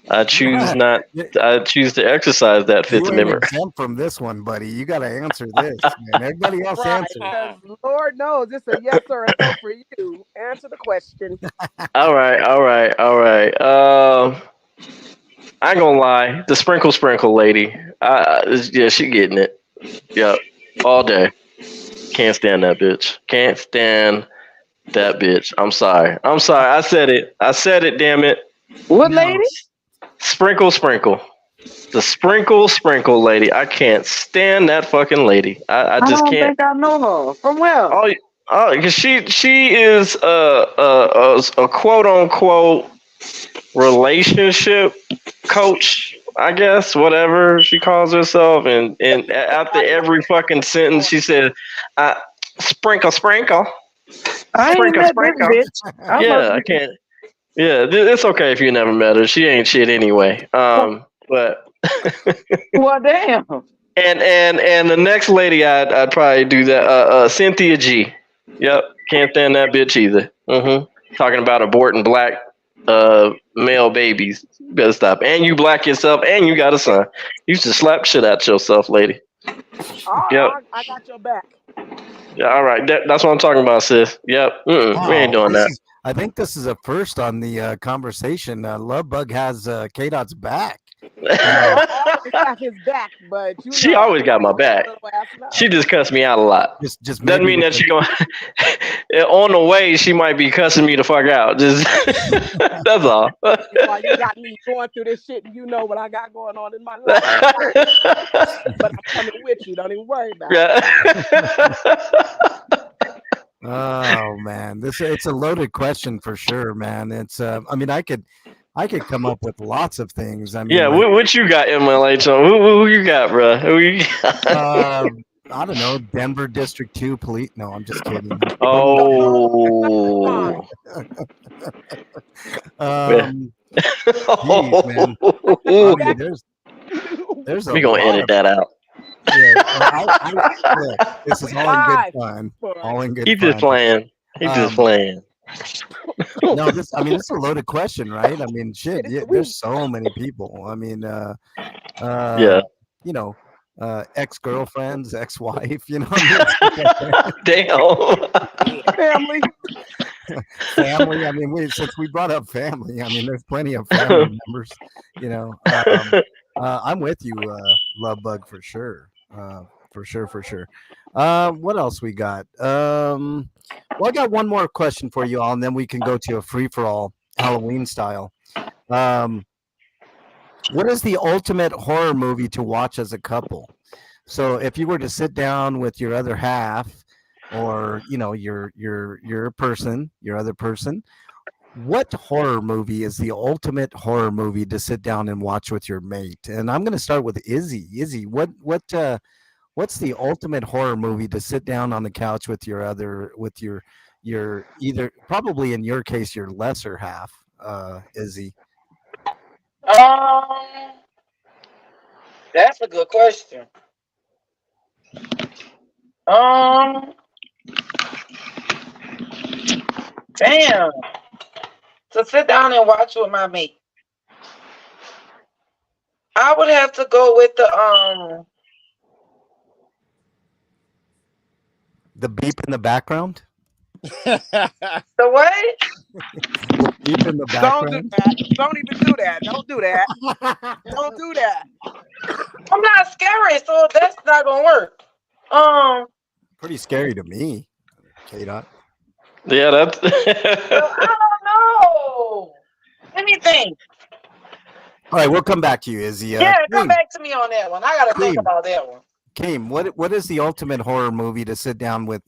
I choose not. I choose to exercise that Fifth You ain't Amendment. exempt from this one, buddy. You got to answer this, man. Everybody else Right. answer. Because Lord knows it's a yes or a no for you. Answer the question. All right. I ain't gonna lie. The sprinkle lady. Yeah, she getting it. Yep, all day. Can't stand that bitch. Can't stand that bitch. I'm sorry. I said it. Damn it. What Now, lady? Sprinkle. The sprinkle lady. I can't stand that fucking lady. I I just don't can't. think I know her. From where? Because she is a quote unquote relationship coach, I guess, whatever she calls herself. And after every fucking sentence, she said, "Sprinkle." I ain't met this bitch. I must Yeah, I be. can't. Yeah, it's okay if you never met her. She ain't shit anyway. But Well, damn. and the next lady I'd probably do that. Cynthia G. Yep, can't stand that bitch either. Talking about aborting black male babies. You better stop. And you black yourself, and you got a son. You should slap shit out yourself, lady. Yep. I got your back. Yeah, all right. That's what I'm talking about, sis. Yep. We ain't doing that. I think this is a first on the conversation. Love Bug has K-Dot's back. I always have his back, but you know. She always got my back. She just cussed me out a lot. Just doesn't mean that she going on the way. She might be cussing me the fuck out. Just that's all. While you got me going through this shit, and you know what I got going on in my life. But I'm coming with you. Don't even worry about it. Oh man, it's a loaded question for sure, man. It's I mean, I could come up with lots of things. I mean, yeah, like, what you got, MLH on? Who you got, bro? Who you got? I don't know, Denver District 2 police. No, I'm just kidding. Oh. Geez, man. I mean, there's we gonna edit that out. Yeah, this is all in good fun. All in good fun. He's just playing. No, this is a loaded question, right? I mean, shit. Yeah, there's so many people. I mean, yeah. You know, ex-girlfriends, ex-wife. You know. Damn. Family. Family. I mean, since we brought up family, I mean, there's plenty of family members. You know, I'm with you, Love Bug, for sure. For sure. What else we got? Well, I got one more question for you all, and then we can go to a free-for-all Halloween style. What is the ultimate horror movie to watch as a couple? So if you were to sit down with your other half, or your other person, what horror movie is the ultimate horror movie to sit down and watch with your mate? And I'm going to start with Izzy. Izzy, what's the ultimate horror movie to sit down on the couch with your either, probably in your case, your lesser half, Izzy? That's a good question. Damn. To sit down and watch with my mate, I would have to go with the beep in the background. The what? Beep in the background. Don't even do that. Don't do that. Don't do that. I'm not scary, so that's not gonna work. Pretty scary to me, K-Dot. Yeah, that's. I don't know. Let me think. All right, we'll come back to you, Izzy. Come back to me on that one. I gotta think about that one. Kaim, what is the ultimate horror movie to sit down with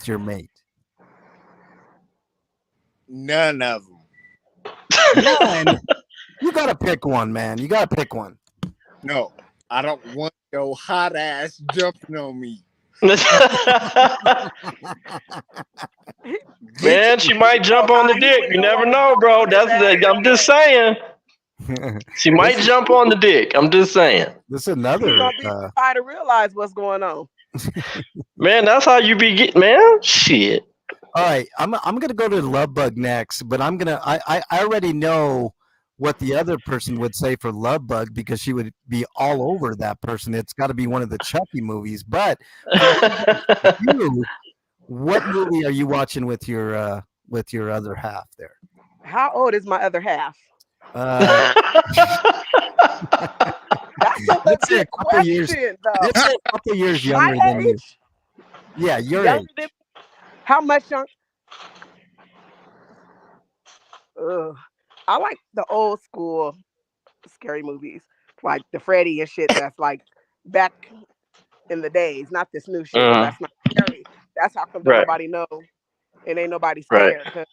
your mate? None of them. None. You gotta pick one, man. You gotta pick one. No, I don't want your hot ass jumping on me. Man, she might jump on the dick. You never know, bro. I'm just saying. She might jump on the dick. I'm just saying. This is another. You're gonna be trying to realize what's going on. Man, that's how you be getting, man. Shit. All right, I'm gonna go to Love Bug next, but I already know what the other person would say for Love Bug because she would be all over that person. It's got to be one of the Chucky movies. But for you, what movie are you watching with your other half there? How old is my other half? Uh, That's a let's say a legit couple years. question, though. Let's say a couple years My younger than you. age? Yeah, your Younger age. than how much young? Ugh. I like the old school scary movies, like the Freddy and shit. That's like back in the days, not this new shit because that's not scary. That's how come don't Right. nobody know and ain't nobody Right. scared because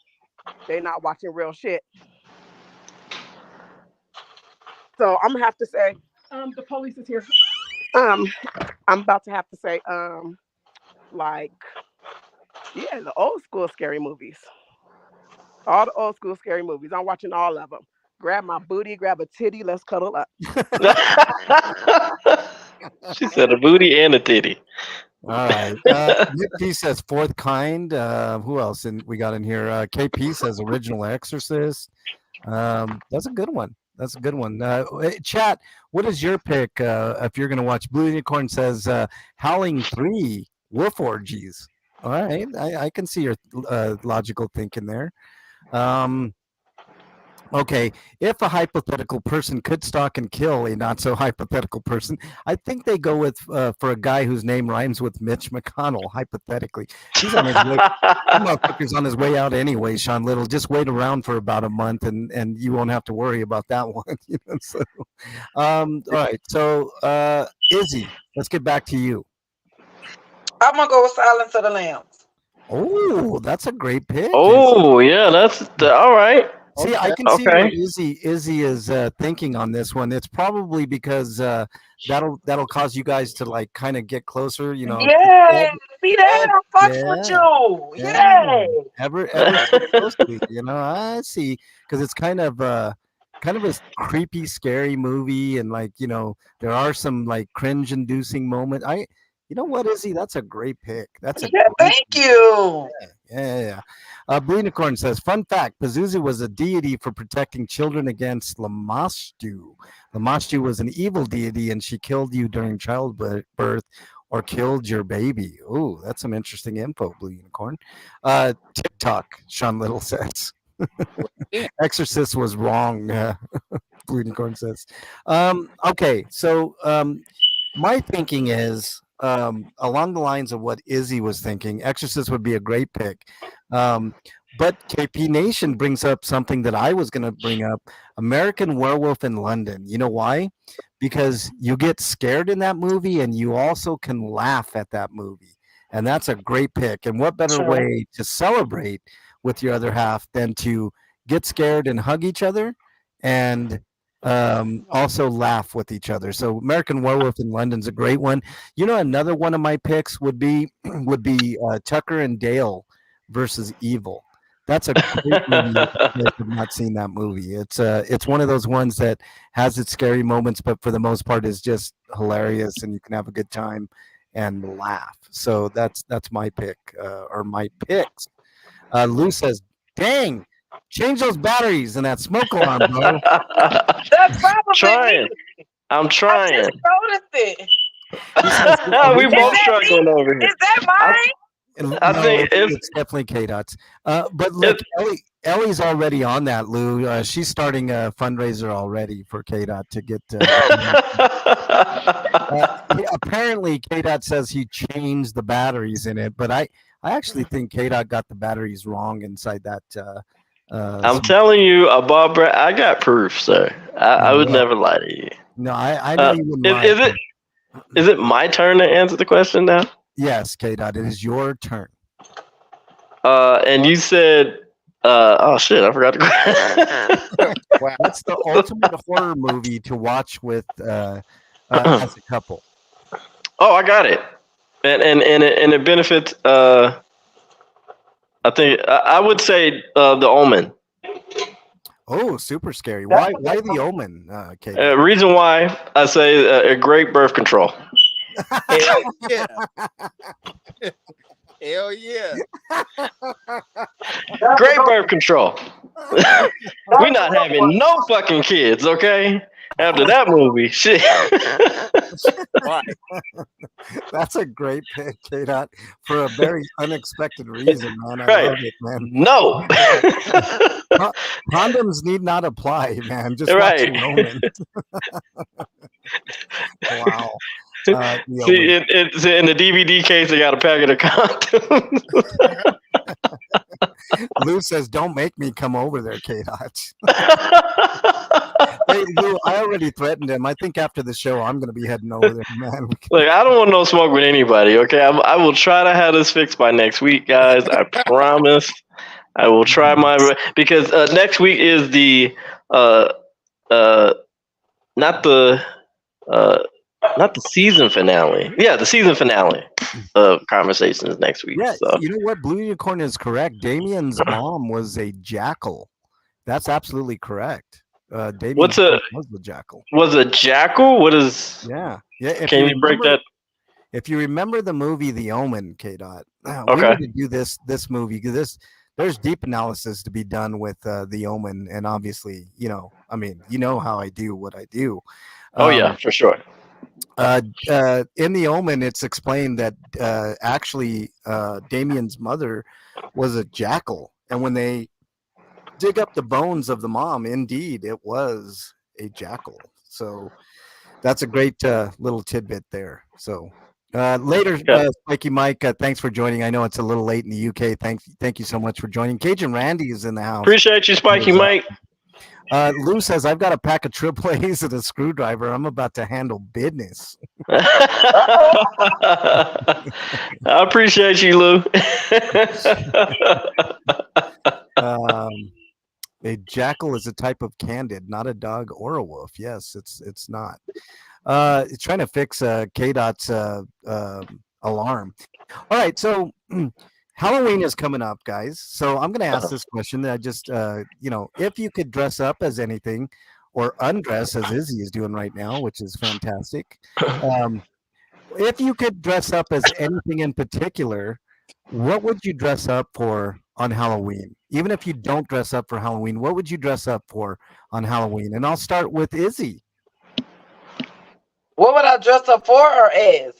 they not watching real shit. So I'm gonna have to say, the police is here. I'm about to have to say, like, yeah, the old school scary movies. All the old school scary movies. I'm watching all of them. Grab my booty, grab a titty, let's cuddle up. She said a booty and a titty. All right. Nick P says Fourth Kind. Who else we got in here? KP says Original Exorcist. That's a good one. That's a good one. Chat, what is your pick if you're going to watch? Blue Unicorn says Howling 3, Wolf Orgies. All right. I can see your logical thinking there. Okay, if a hypothetical person could stalk and kill a not so hypothetical person, I think they go with for a guy whose name rhymes with Mitch McConnell. Hypothetically, he's on his way. Motherfucker's on his way out anyway. Sean Little, just wait around for about a month, and you won't have to worry about that one. You know, so, all right. So, Izzy, let's get back to you. I'm gonna go with Silence of the Lambs. Oh, that's a great pick. Oh, yeah, that's all right. See, I can see where Izzy is thinking on this one. It's probably because that'll cause you guys to like kind of get closer. You know. Yeah, see that? I fucks with you. Yeah. Ever so closely. You know, I see because it's kind of a creepy, scary movie, and like there are some like cringe-inducing moments. You know what, Izzy? That's a great pick. That's a thank you. Yeah. Blue Unicorn says, fun fact, Pazuzu was a deity for protecting children against Lamashtu. Lamashtu was an evil deity, and she killed you during childbirth or killed your baby. Oh, that's some interesting info, Blue Unicorn. TikTok, Sean Little says. Exorcist was wrong, Blue Unicorn says. Okay, so my thinking is along the lines of what Izzy was thinking. Exorcist would be a great pick. But KP Nation brings up something that I was going to bring up. American Werewolf in London. You know why? Because you get scared in that movie and you also can laugh at that movie. And that's a great pick. And what better way to celebrate with your other half than to get scared and hug each other and also laugh with each other. So American Werewolf in London's a great one. You know, another one of my picks would be Tucker and Dale versus Evil. That's a great movie. If you've not seen that movie, it's one of those ones that has its scary moments, but for the most part is just hilarious, and you can have a good time and laugh. So that's my pick or my picks. Lou says, "Dang, change those batteries in that smoke alarm, bro." That's probably trying. I'm trying. I just noticed it. We both struggling over here. Is that mine? I think it's definitely K-Dot's. But look, Ellie's already on that, Lou. She's starting a fundraiser already for K-Dot to get. Apparently, K-Dot says he changed the batteries in it, but I actually think K-Dot got the batteries wrong inside that. I'm telling you, Bob Brett, I got proof, sir. I would never lie to you. No, I know you wouldn't lie. Is it my turn to answer the question now? Yes, K-Dot, it is your turn. And you said, oh shit, I forgot the question. Wow. That's the ultimate horror movie to watch with as a couple. Oh, I got it. And it benefits. I think I would say The Omen. Oh, super scary. Why The Omen? Reason why I say a great birth control. Hell yeah. Hell yeah. Great birth control. We're not having no fucking kids, okay? After that movie, shit. Right. That's a great pick, K-Dot, for a very unexpected reason, man. I Right. love it, man. No. Condoms need not apply, man. Just watch Right. The Omen. Wow. The See, Omen. in the DVD case, they got a packet of condoms. Lou says, "Don't make me come over there, K-Dot." Hey, Lou, I already threatened him. I think after the show, I'm going to be heading over there, man. Look, I don't want no smoke with anybody, okay? I will try to have this fixed by next week, guys. I promise. I will try my because next week is the not the season finale. Yeah, the season finale of Conversations next week. Yeah, So. you know what? Blue Unicorn is correct. Damien's mom was a jackal. That's absolutely correct. Damien's mom was the jackal. Was a jackal? What is? Yeah. If Can you break that? If you remember the movie The Omen, K-Dot, we Okay. need to do this movie because there's deep analysis to be done with The Omen, and obviously, I mean, you know how I do what I do. Oh yeah, for sure. In The Omen, it's explained that actually Damien's mother was a jackal, and when they dig up the bones of the mom, indeed, it was a jackal. So that's a great little tidbit there. So later, Spiky Mike, thanks for joining. I know it's a little late in the UK. Thank you so much for joining. Cajun Randy is in the house. Appreciate you, Spiky Mike. Lou says, I've got a pack of triple A's and a screwdriver. I'm about to handle business. I appreciate you, Lou. A jackal is a type of candid, not a dog or a wolf. Yes, it's not. It's trying to fix K-Dot's alarm. All right, so Halloween is coming up, guys. So I'm going to ask this question. That I just, if you could dress up as anything or undress as Izzy is doing right now, which is fantastic. If you could dress up as anything in particular, what would you dress up for on Halloween? Even if you don't dress up for Halloween, what would you dress up for on Halloween? And I'll start with Izzy. What would I dress up for or as?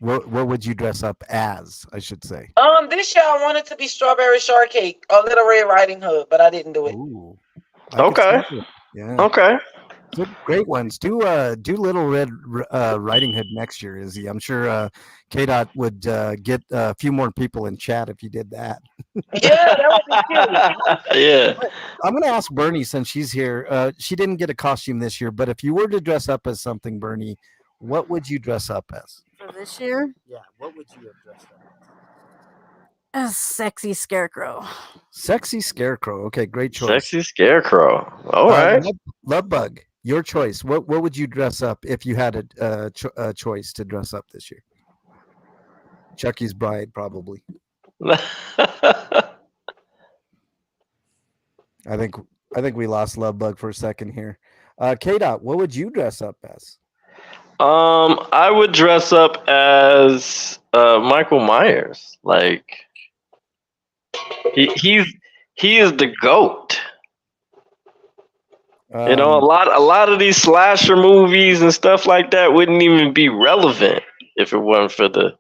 What would you dress up as, I should say? This year I wanted to be Strawberry Shortcake or Little Red Riding Hood, but I didn't do it. Ooh, okay. Yeah. Okay. Good, great ones. Do Little Red Riding Hood next year, Izzy. I'm sure K-Dot would get a few more people in chat if you did that. Yeah, that would be cute. Yeah. I'm going to ask Bernie since she's here. She didn't get a costume this year, but if you were to dress up as something, Bernie, what would you dress up as? For this year? Yeah, what would you have dressed up as? A sexy scarecrow. Sexy scarecrow. Okay, great choice. Sexy scarecrow. All right. Love Bug, your choice. What would you dress up if you had a choice to dress up this year? Chucky's bride, probably. I think we lost Love Bug for a second here. K-Dot, what would you dress up as? I would dress up as Michael Myers. Like he is the GOAT. A lot of these slasher movies and stuff like that wouldn't even be relevant if it weren't for the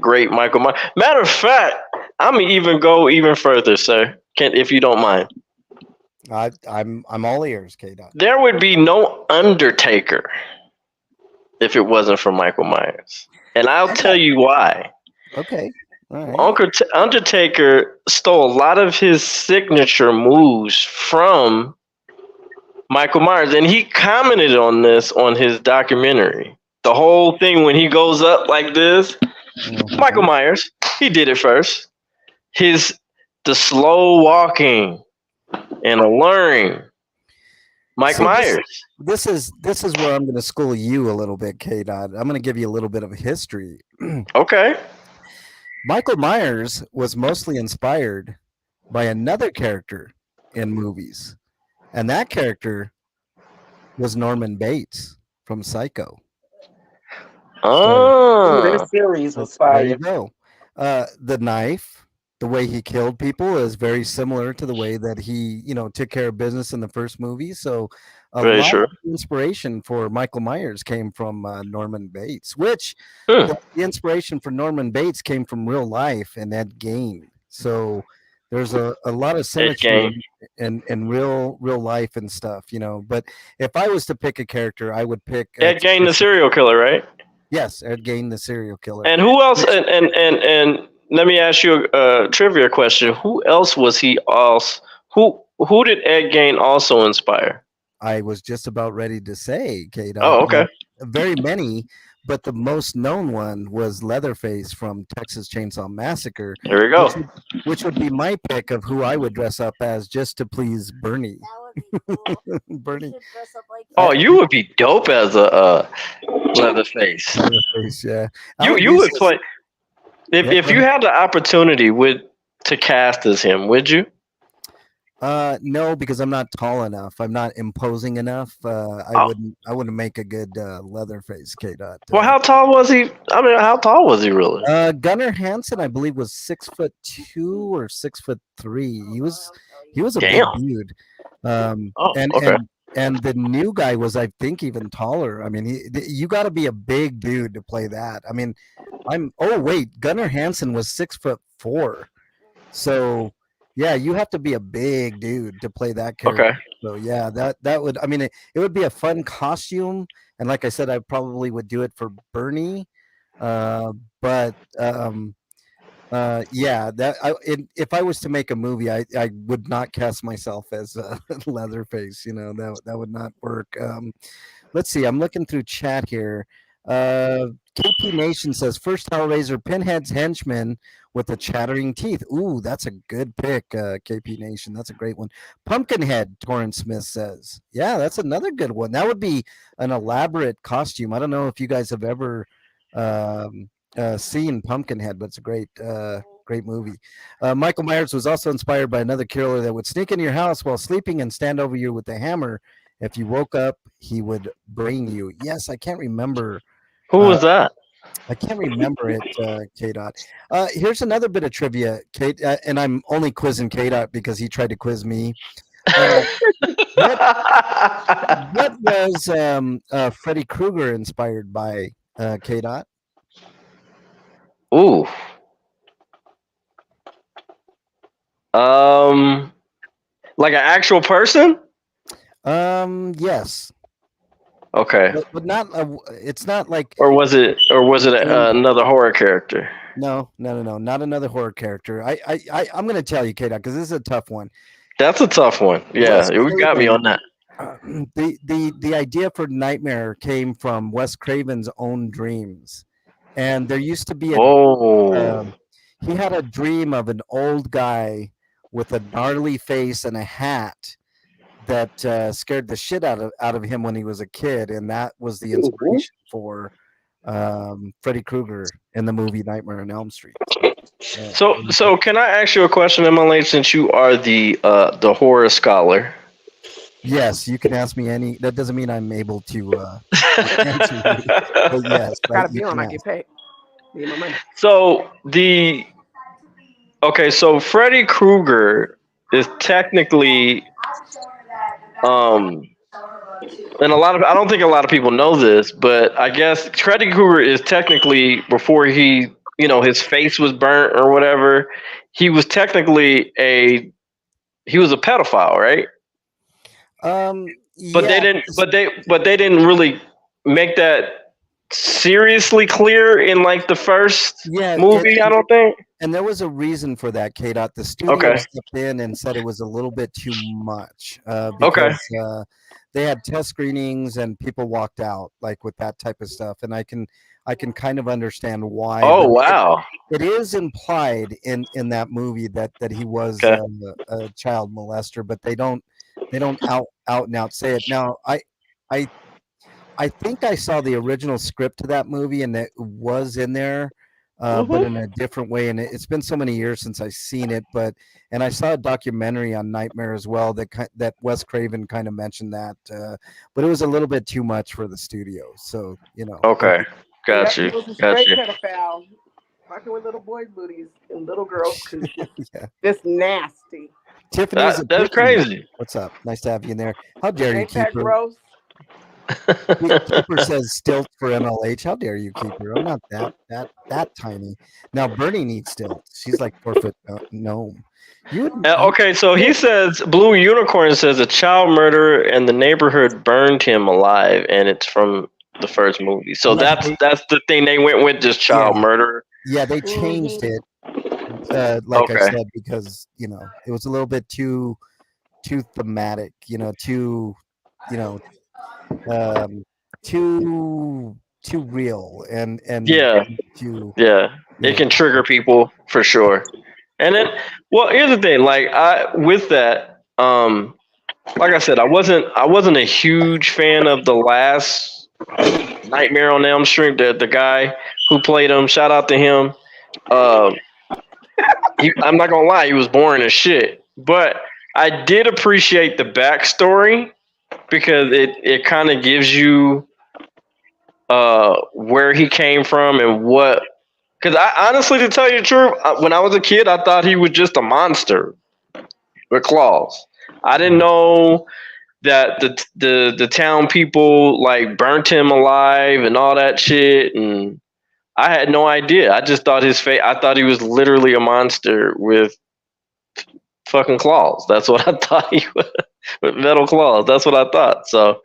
great Michael Myers. Matter of fact, I'm gonna even go even further, sir. If you don't mind. I'm all ears, K-Dot. There would be no Undertaker if it wasn't for Michael Myers. And I'll tell you why. Okay. All right. Undertaker stole a lot of his signature moves from Michael Myers. And he commented on this on his documentary. The whole thing when he goes up like this, Michael Myers, he did it first. The slow walking and alluring. Mike Myers. This is where I'm going to school you a little bit, K-Dot. I'm going to give you a little bit of history. Okay. Michael Myers was mostly inspired by another character in movies, and that character was Norman Bates from Psycho. Ooh, Ah, that series was There you fire. go. The knife, the way he killed people is very similar to the way that he, took care of business in the first movie. So a very lot true. of inspiration for Michael Myers came from Norman Bates, which Hmm. the inspiration for Norman Bates came from real life and Ed Gein. So there's a lot of Ed symmetry Gein. in real life and stuff. But if I was to pick a character, I would pick Ed Gein, the serial killer, right? yes, Ed Gein, the serial killer. And who else? Which And let me ask you a trivia question. Who else was he also? Who did Ed Gein also inspire? I was just about ready to say, K Dot. Oh, okay. Very many, but the most known one was Leatherface from Texas Chainsaw Massacre, Here we which go. would, which would be my pick of who I would dress up as just to please Bernie. That would be cool. You Bernie, should dress up like Oh, I, you would be dope as a Leatherface. Leatherface, yeah. I You would you use would this. play if Yeah, if go you ahead. had the opportunity would to cast as him, would you? No, because I'm not tall enough. I'm not imposing enough. I Oh, wouldn't make a good Leatherface, K Dot. well, how tall was he? I mean, how tall was he really? Gunnar Hansen, I believe, was 6'2" or 6'3". He was a big Damn. dude. Oh, And okay. the new guy was, I think, even taller. I mean, you got to be a big dude to play that. I mean, Oh wait, Gunnar Hansen was 6'4". So yeah, you have to be a big dude to play that character. Okay. So yeah, that would. I mean, it would be a fun costume, and like I said, I probably would do it for Bernie. Uh, but yeah, if I was to make a movie, I would not cast myself as Leatherface. That would not work. Let's see. I'm looking through chat here. KP Nation says first Hellraiser, Pinhead's henchman with the chattering teeth. Ooh, that's a good pick, KP Nation. That's a great one. Pumpkinhead, Torrance Smith says. Yeah, that's another good one. That would be an elaborate costume. I don't know if you guys have ever um, seen Pumpkinhead, but it's a great movie. Michael Myers was also inspired by another killer that would sneak into your house while sleeping and stand over you with a hammer. If you woke up, he would brain you. Yes, I can't remember. Who Uh, was that? I can't remember it, K Dot. Here's another bit of trivia, Kate, and I'm only quizzing K Dot because he tried to quiz me. Uh, what what was Freddy Krueger inspired by, K Dot? Ooh. Um, like an actual person? Yes, Okay. but not. It's not like Or was it another horror character? no, not another horror character. I'm going to tell you, K Dot, because this is a tough one. That's a tough one. Yeah, Wes you got me Craven, on that. the idea for Nightmare came from Wes Craven's own dreams, and there used to be Oh. he had a dream of an old guy with a gnarly face and a hat that scared the shit out of him when he was a kid, and that was the inspiration for Freddy Krueger in the movie Nightmare on Elm Street. So, So can I ask you a question, Emily, since you are the horror scholar? yes, you can ask me any. That doesn't mean I'm able to answer you, but yes, I gotta you be on. can I ask. get paid. Need my money. So so Freddy Krueger is technically um and I don't think a lot of people know this, but I guess Freddy Krueger is technically before his face was burnt or whatever, he was technically he was a pedophile, right? But they Yeah, didn't but they didn't really make that seriously clear in like the first yeah, movie, I don't think. and there was a reason for that, K Dot. The studio Okay. stepped in and said it was a little bit too much Okay. because they had test screenings and people walked out like with that type of stuff, and I can kind of understand why. Oh But wow. it is implied in that movie that he was Okay. a child molester, but they don't out and out say it. Now, I I think I saw the original script to that movie, and it was in there, but in a different way. And it's been so many years since I've seen it. And I saw a documentary on Nightmare as well that Wes Craven kind of mentioned that, but it was a little bit too much for the studio. So Okay. Got He you. was a Got straight you. pedophile, fucking with little boys' booties and little girls' coochies. Yeah. Just nasty. Tiffany's a That's Tiffany. crazy. What's up? Nice to have you in there. How dare you, Ain't that Keeper? gross? Keeper says stilts for MLH. How dare you, Keeper? I'm not that tiny. Now Bernie needs stilts. She's like 4 foot gnome. You would. Okay, so he says Blue Unicorn says a child murderer and the neighborhood burned him alive, and it's from the first movie. So Yeah, that's the thing they went with, just child murderer. Yeah, they changed it. Like I Okay. said, because it was a little bit too thematic. Too you know too real and Yeah. too. Yeah. It can trigger people for sure. And then, well, here's the thing. Like with that, like I said, I wasn't a huge fan of the last Nightmare on Elm Street. The guy who played him, shout out to him. I'm not gonna lie, he was boring as shit. But I did appreciate the backstory because it kind of gives you where he came from and what. Because I honestly, to tell you the truth, when I was a kid, I thought he was just a monster with claws. I didn't know that the town people like burnt him alive and all that shit, and I had no idea. I just thought his face. I thought he was literally a monster with fucking claws. That's what I thought he was, with metal claws. That's what I thought. So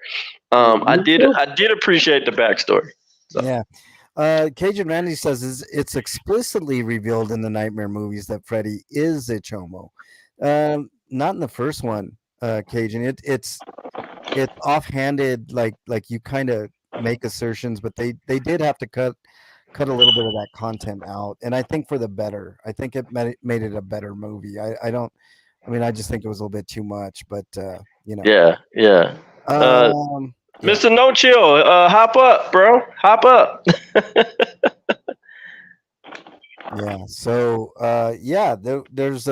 I did appreciate the backstory. So. Yeah. Cajun Randy says it's explicitly revealed in the Nightmare movies that Freddy is a chomo. Not in the first one, Cajun. It's offhanded, like you kind of make assertions, but they did have to cut a little bit of that content out, and I think for the better. I think it made it a better movie. I just think it was a little bit too much, but Yeah. Mr. No Chill, hop up, bro. Hop up. Yeah. So there's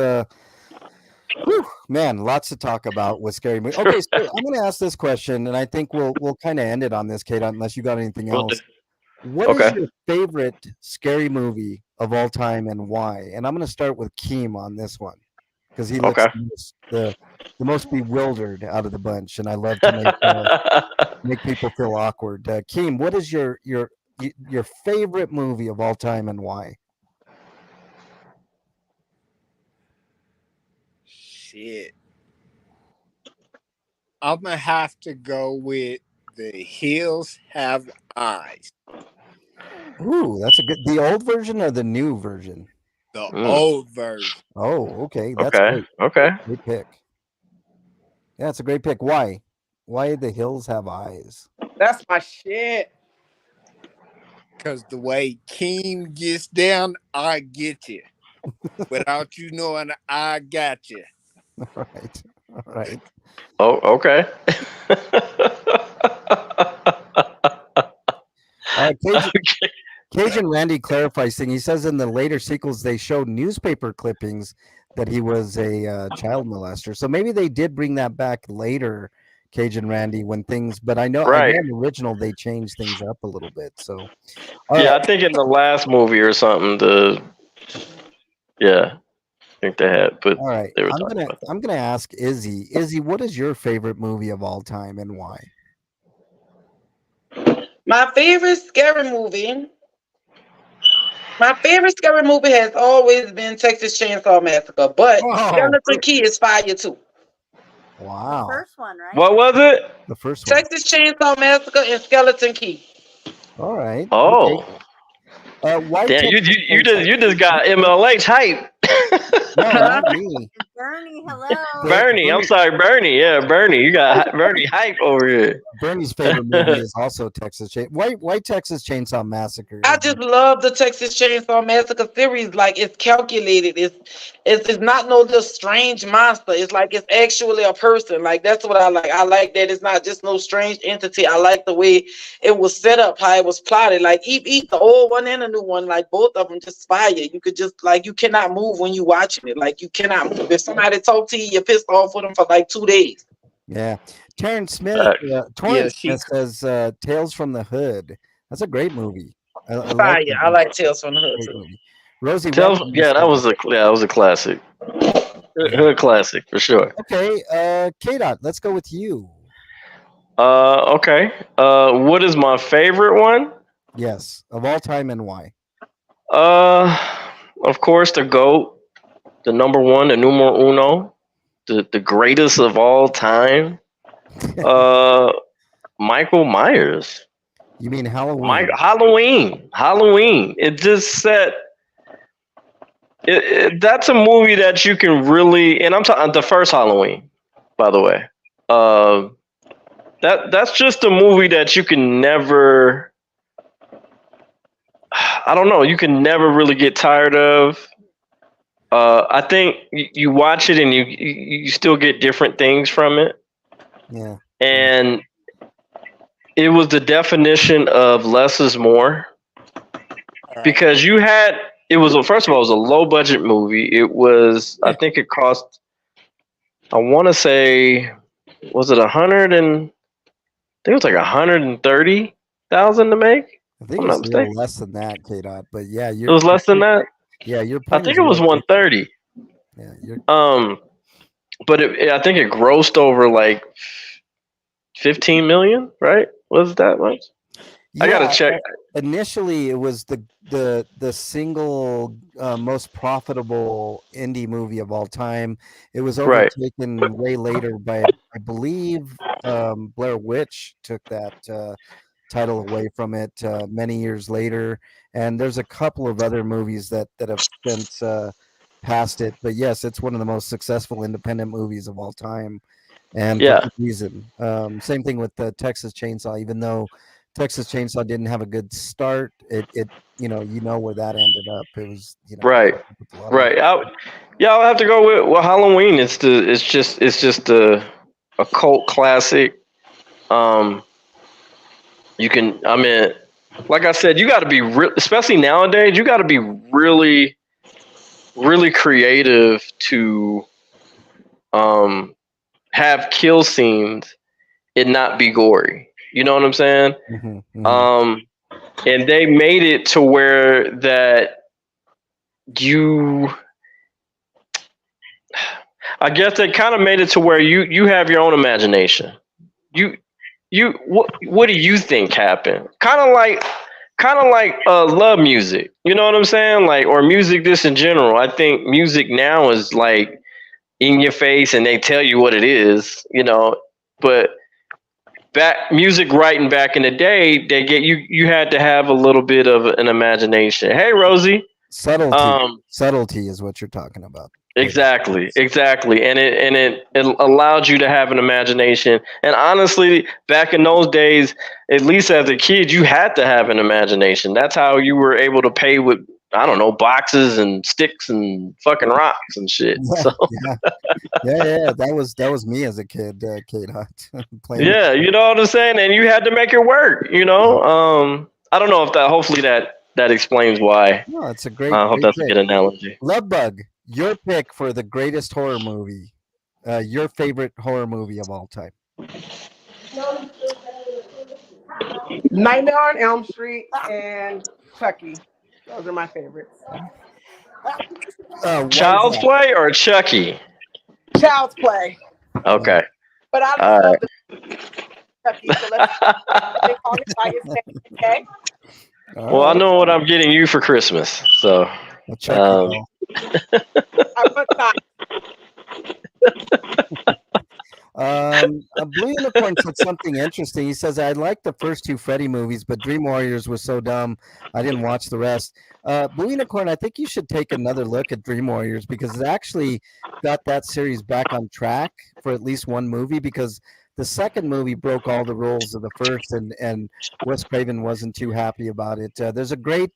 man, lots to talk about with scary movies. Okay, so I'm going to ask this question, and I think we'll kind of end it on this, Kate, unless you got anything else. What is your favorite scary movie of all time, and why? And I'm going to start with Keem on this one because he looks the most bewildered out of the bunch, and I love to make people feel awkward. Keem, what is your favorite movie of all time, and why? Shit. I'm gonna have to go with The Hills Have Eyes. Ooh, that's a good. The old version or the new version? The old version. Oh, okay. That's great. Okay. Great pick. Yeah, it's a great pick. Why? Why The Hills Have Eyes? That's my shit. Because the way Keem gets down, I get you. Without you knowing, I got you. All right. Oh, okay. Cajun Randy clarifies thing. He says in the later sequels they showed newspaper clippings that he was a child molester. So maybe they did bring that back later, Cajun Randy, when things. But I know in the original they changed things up a little bit. So I think in the last movie or something, I think they had. But all right, I'm gonna ask Izzy. Izzy, what is your favorite movie of all time and why? My favorite scary movie has always been Texas Chainsaw Massacre, but Skeleton Key is fire too. Wow. The first one, right? What was it? The first one. Texas Chainsaw Massacre and Skeleton Key. All right. Oh. Okay. Why? Damn, you just got MLH hype. No, not me. Bernie, hello. Bernie, I'm sorry, Bernie. Yeah, Bernie. You got Bernie hype over here. Bernie's favorite movie is also Texas Chainsaw. Why Texas Chainsaw Massacre? I just love the Texas Chainsaw Massacre series. Like, it's calculated. It's not no just strange monster. It's like it's actually a person. Like, that's what I like. I like that it's not just no strange entity. I like the way it was set up, how it was plotted. Like, eat the old one and the new one. Like, both of them just fire. You could just you cannot move when you watching it. Like, you cannot move. If somebody talk to you, you're pissed off with them for like 2 days. Yeah. Terrence Smith, Smith says Tales from the Hood. That's a great movie. I like Fire. that I movie. like Tales from the Hood Great too. movie. Rosie, Tell, welcome. yeah, that was a classic. Hood classic for sure. Okay, K-Dot, let's go with you. Okay. What is my favorite one? Yes, of all time and why? Uh, of course, the GOAT, the number one, the numero uno, the greatest of all time. Uh, Michael Myers. You mean Halloween? Halloween. It just set. That's a movie that you can really, and I'm talking the first Halloween, by the way. Uh, that's just a movie that you can never. I don't know. You can never really get tired of. I think you watch it and you still get different things from it, Yeah. and it was the definition of less is more because you had it was first of all it was a low budget movie. It was I think it cost I want to say was it 100 and I think it was like 130,000 to make. I If think I'm it's not a little mistaken. less than that, K-Dot. But yeah, It was less than that. your I point think is it was well taken. 130. Yeah, you're But I think it grossed over like 15 million, right? Was that much? I gotta check. Initially, it was the single most profitable indie movie of all time. It was Right. overtaken way later by, I believe, Blair Witch took that title away from it many years later. And there's a couple of other movies that have since passed it. But yes, it's one of the most successful independent movies of all time, and for Yeah. good reason. Same thing with Texas Chainsaw. Even though Texas Chainsaw didn't have a good start, it you know where that ended up. It was Right. Right. I'll have to go with Halloween. It's just a cult classic. You can. I mean, like I said, you got to be especially nowadays. You got to be really, really creative to have kill scenes and not be gory. You know what I'm saying? And they made it to where that you. I guess they kind of made it to where you have your own imagination. What do you think happened? Kind of like love music. You know what I'm saying? Like or music just in general. I think music now is like in your face and they tell you what it is, but back music writing back in the day, they get you had to have a little bit of an imagination. Hey Rosie. Subtlety is what you're talking about. Exactly, and it allowed you to have an imagination. And honestly, back in those days, at least as a kid, you had to have an imagination. That's how you were able to pay with I don't know boxes and sticks and fucking rocks and shit. So yeah, that was me as a kid, K-Dot. Yeah, you know what I'm saying, and you had to make it work. I don't know if that. Hopefully that explains why. No, it's a great. I hope that's a good analogy. Love Bug, your pick for the greatest horror movie. Your favorite horror movie of all time. Nightmare on Elm Street and Chucky. Those are my favorites. Child's Play or Chucky? Child's Play. Okay. But I just love the Chucky, so let's call it by his name, okay? Well, I know what I'm getting you for Christmas, so. I want that. Blue Unicorn said something interesting. He says, I like the first two Freddy movies, but Dream Warriors was so dumb, I didn't watch the rest. Blue Unicorn, I think you should take another look at Dream Warriors because it actually got that series back on track for at least one movie because the second movie broke all the rules of the first, and Wes Craven wasn't too happy about it. There's a great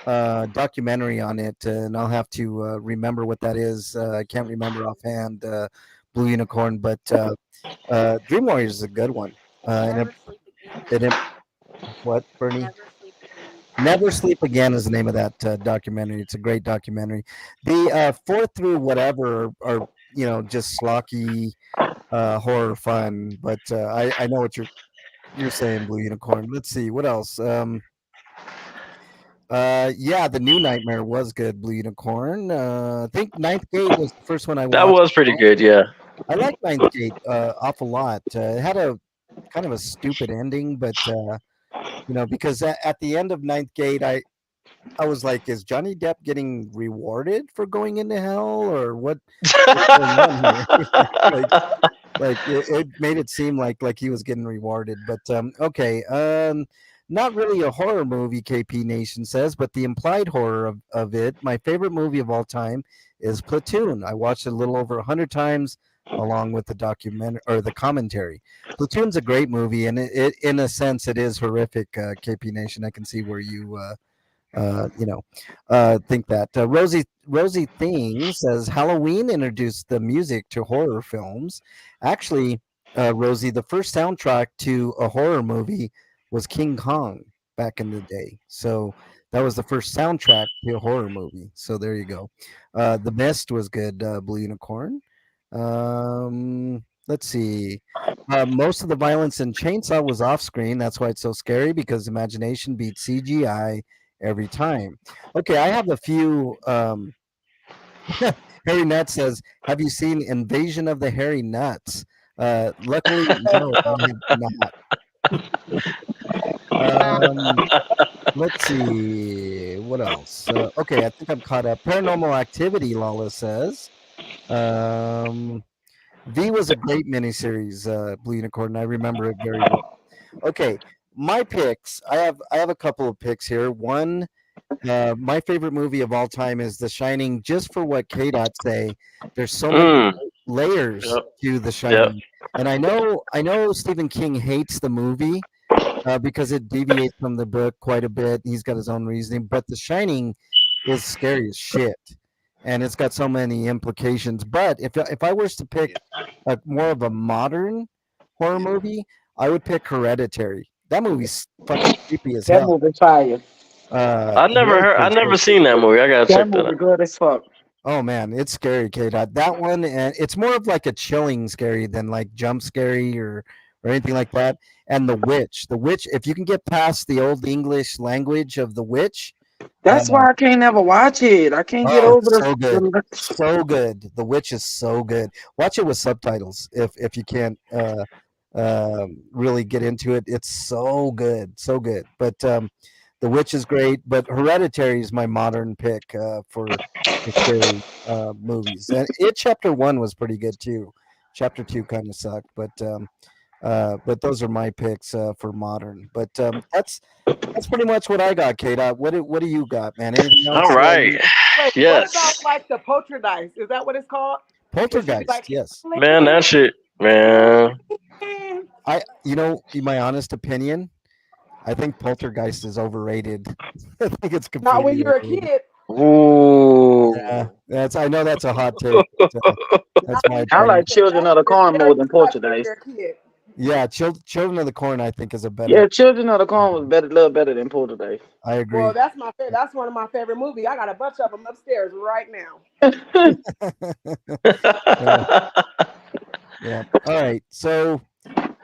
documentary on it, and I'll have to remember what that is. I can't remember offhand. Blue Unicorn, but Dream Warriors is a good one. What, Bernie? Never Sleep Again is the name of that documentary. It's a great documentary. The 4 through whatever are just schlocky horror fun, but I know what you're saying, Blue Unicorn. Let's see what else. Yeah, the new Nightmare was good. Blue Unicorn. I think Ninth Gate was the first one I That watched. was pretty good. Yeah. I like Ninth Gate awful lot. It had a kind of a stupid ending, but because at the end of Ninth Gate, I was like, is Johnny Depp getting rewarded for going into hell, or what's going on here? It made it seem like he was getting rewarded, but okay, not really a horror movie, KP Nation says, but the implied horror of it. My favorite movie of all time is Platoon. I watched it a little over 100 times, along with the documentary or the commentary. Platoon's a great movie, and it in a sense it is horrific. KP Nation, I can see where you think that. Rosie Thing says Halloween introduced the music to horror films. Actually, Rosie, the first soundtrack to a horror movie was King Kong back in the day. So that was the first soundtrack to a horror movie. So there you go. The Mist was good. Blue Unicorn. Let's see. Most of the violence in Chainsaw was off screen. That's why it's so scary, because imagination beats CGI every time. Okay, I have a few. Harry Nuts says, "Have you seen Invasion of the Hairy Nuts?" Luckily, no, I have not. Let's see what else. Okay, I think I'm caught up. Paranormal Activity, Lala says. V was a great miniseries, Blue Unicorn. I remember it very well. Okay, my picks. I have a couple of picks here. One, my favorite movie of all time is The Shining. Just for what K. Dot say, there's so many layers Yep. to The Yep. Shining, and I know Stephen King hates the movie because it deviates from the book quite a bit. He's got his own reasoning, but The Shining is scary as shit, and it's got so many implications. But if I was to pick more of a modern horror movie, I would pick Hereditary. That movie's fucking creepy as That hell. movie fire. I never heard. I Hereditary's never great. seen that movie. I gotta That check that movie out. good as fuck. Oh man, it's scary, K. Dot. That one, and it's more of like a chilling scary than like jump scary or anything like that. And the witch. If you can get past the old English language of the witch, That's why I can't never watch it. I can't get oh, over it's so good, the so good. The witch is so good. Watch it with subtitles if you can't really get into it. It's so good, so good. But the witch is great. But Hereditary is my modern pick for scary movies. And it chapter 1 was pretty good too. Chapter 2 kind of sucked, but those are my picks for modern. But that's pretty much what I got, Kate. What do you got, man? Anything else? All right. Wait, what about Yes, like the poltergeist? Is that what it's called? Where she be Poltergeist, like, yes. man. That shit, man. In my honest opinion, I think Poltergeist is overrated. I think it's not when completely you're a overrated. kid. Yeah, Ooh. I know that's a hot take, but that's my I opinion. like Children of the Corn more than Poltergeist. You're a kid. Yeah, Children of the Corn, I think, is a better. Yeah, Children of the Corn was a little better than Poltergeist. I agree. Well, that's my favorite. That's one of my favorite movies. I got a bunch of them upstairs right now. Yeah. All right. So,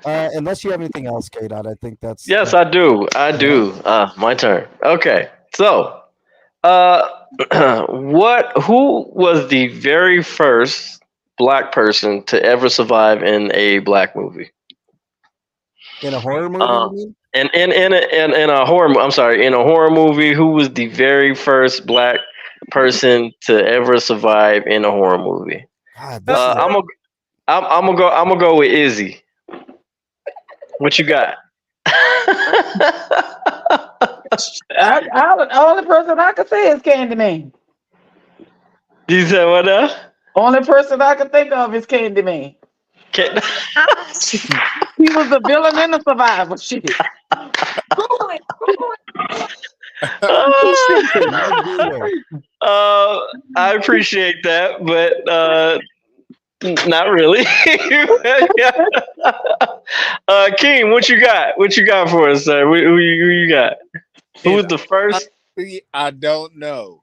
unless you have anything else, K. Dot, I think that's Yes, I do. I do. My turn. Okay. So, who was the very first black person to ever survive in a black movie? in a horror movie. You mean? In a horror. I'm sorry. In a horror movie, who was the very first black person to ever survive in a horror movie? God, I'm gonna go with Izzy. What you got? The only person I can say is Candyman. You said what now? Only person I can think of is Candyman. He was the villain and the survivor. Shit. Google it. I appreciate that, but not really. King, what you got? What you got for us, sir? Who you got? Who was the first? I don't know.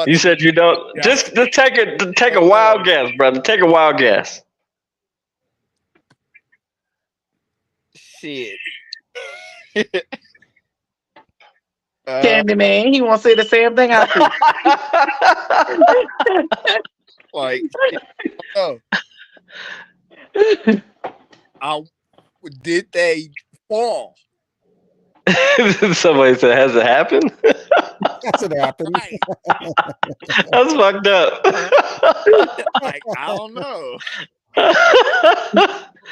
You said you don't. Just take a wild guess, brother. Take a wild guess. Shit. Candyman. He won't say the same thing I think. Like, oh, did they fall? Somebody said, "Has it happened?" That's what happened. Right. That's fucked up. Like, I don't know.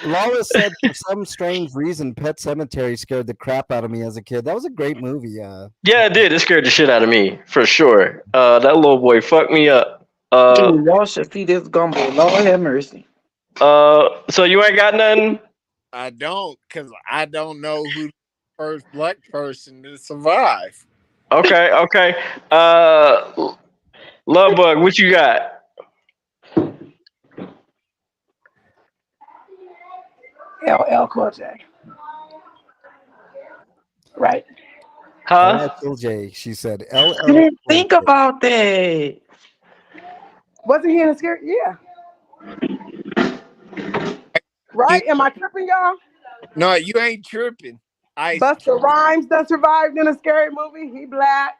Lawless said, for some strange reason, Pet Sematary scared the crap out of me as a kid. That was a great movie. Yeah, it did. It scared the shit out of me for sure. That little boy fucked me up. Ooh, y'all should see this gumbo. Lord have mercy. So you ain't got nothing? I don't, because I don't know who the first black person to survive. Okay. Love Bug, what you got? LL Cool J. Right. Huh? LL J, she said. I didn't think about that. Wasn't he in a scary? Yeah. Right? Am I tripping, y'all? No, you ain't tripping. Busta Rhymes that survived in a scary movie. He black.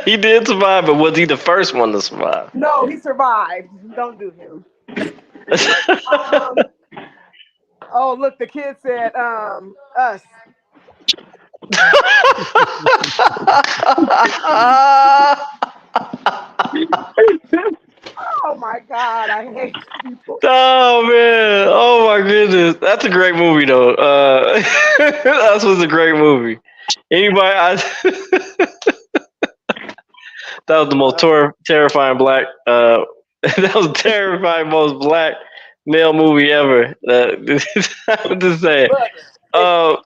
He did survive, but was he the first one to survive? No, he survived. Don't do him. Oh, look, the kid said, us. Oh my God, I hate people. Oh man, oh my goodness, that's a great movie though. That was a great movie. Anybody? That was the most terrifying black. That was terrifying, most black male movie ever. I'm just saying. Us.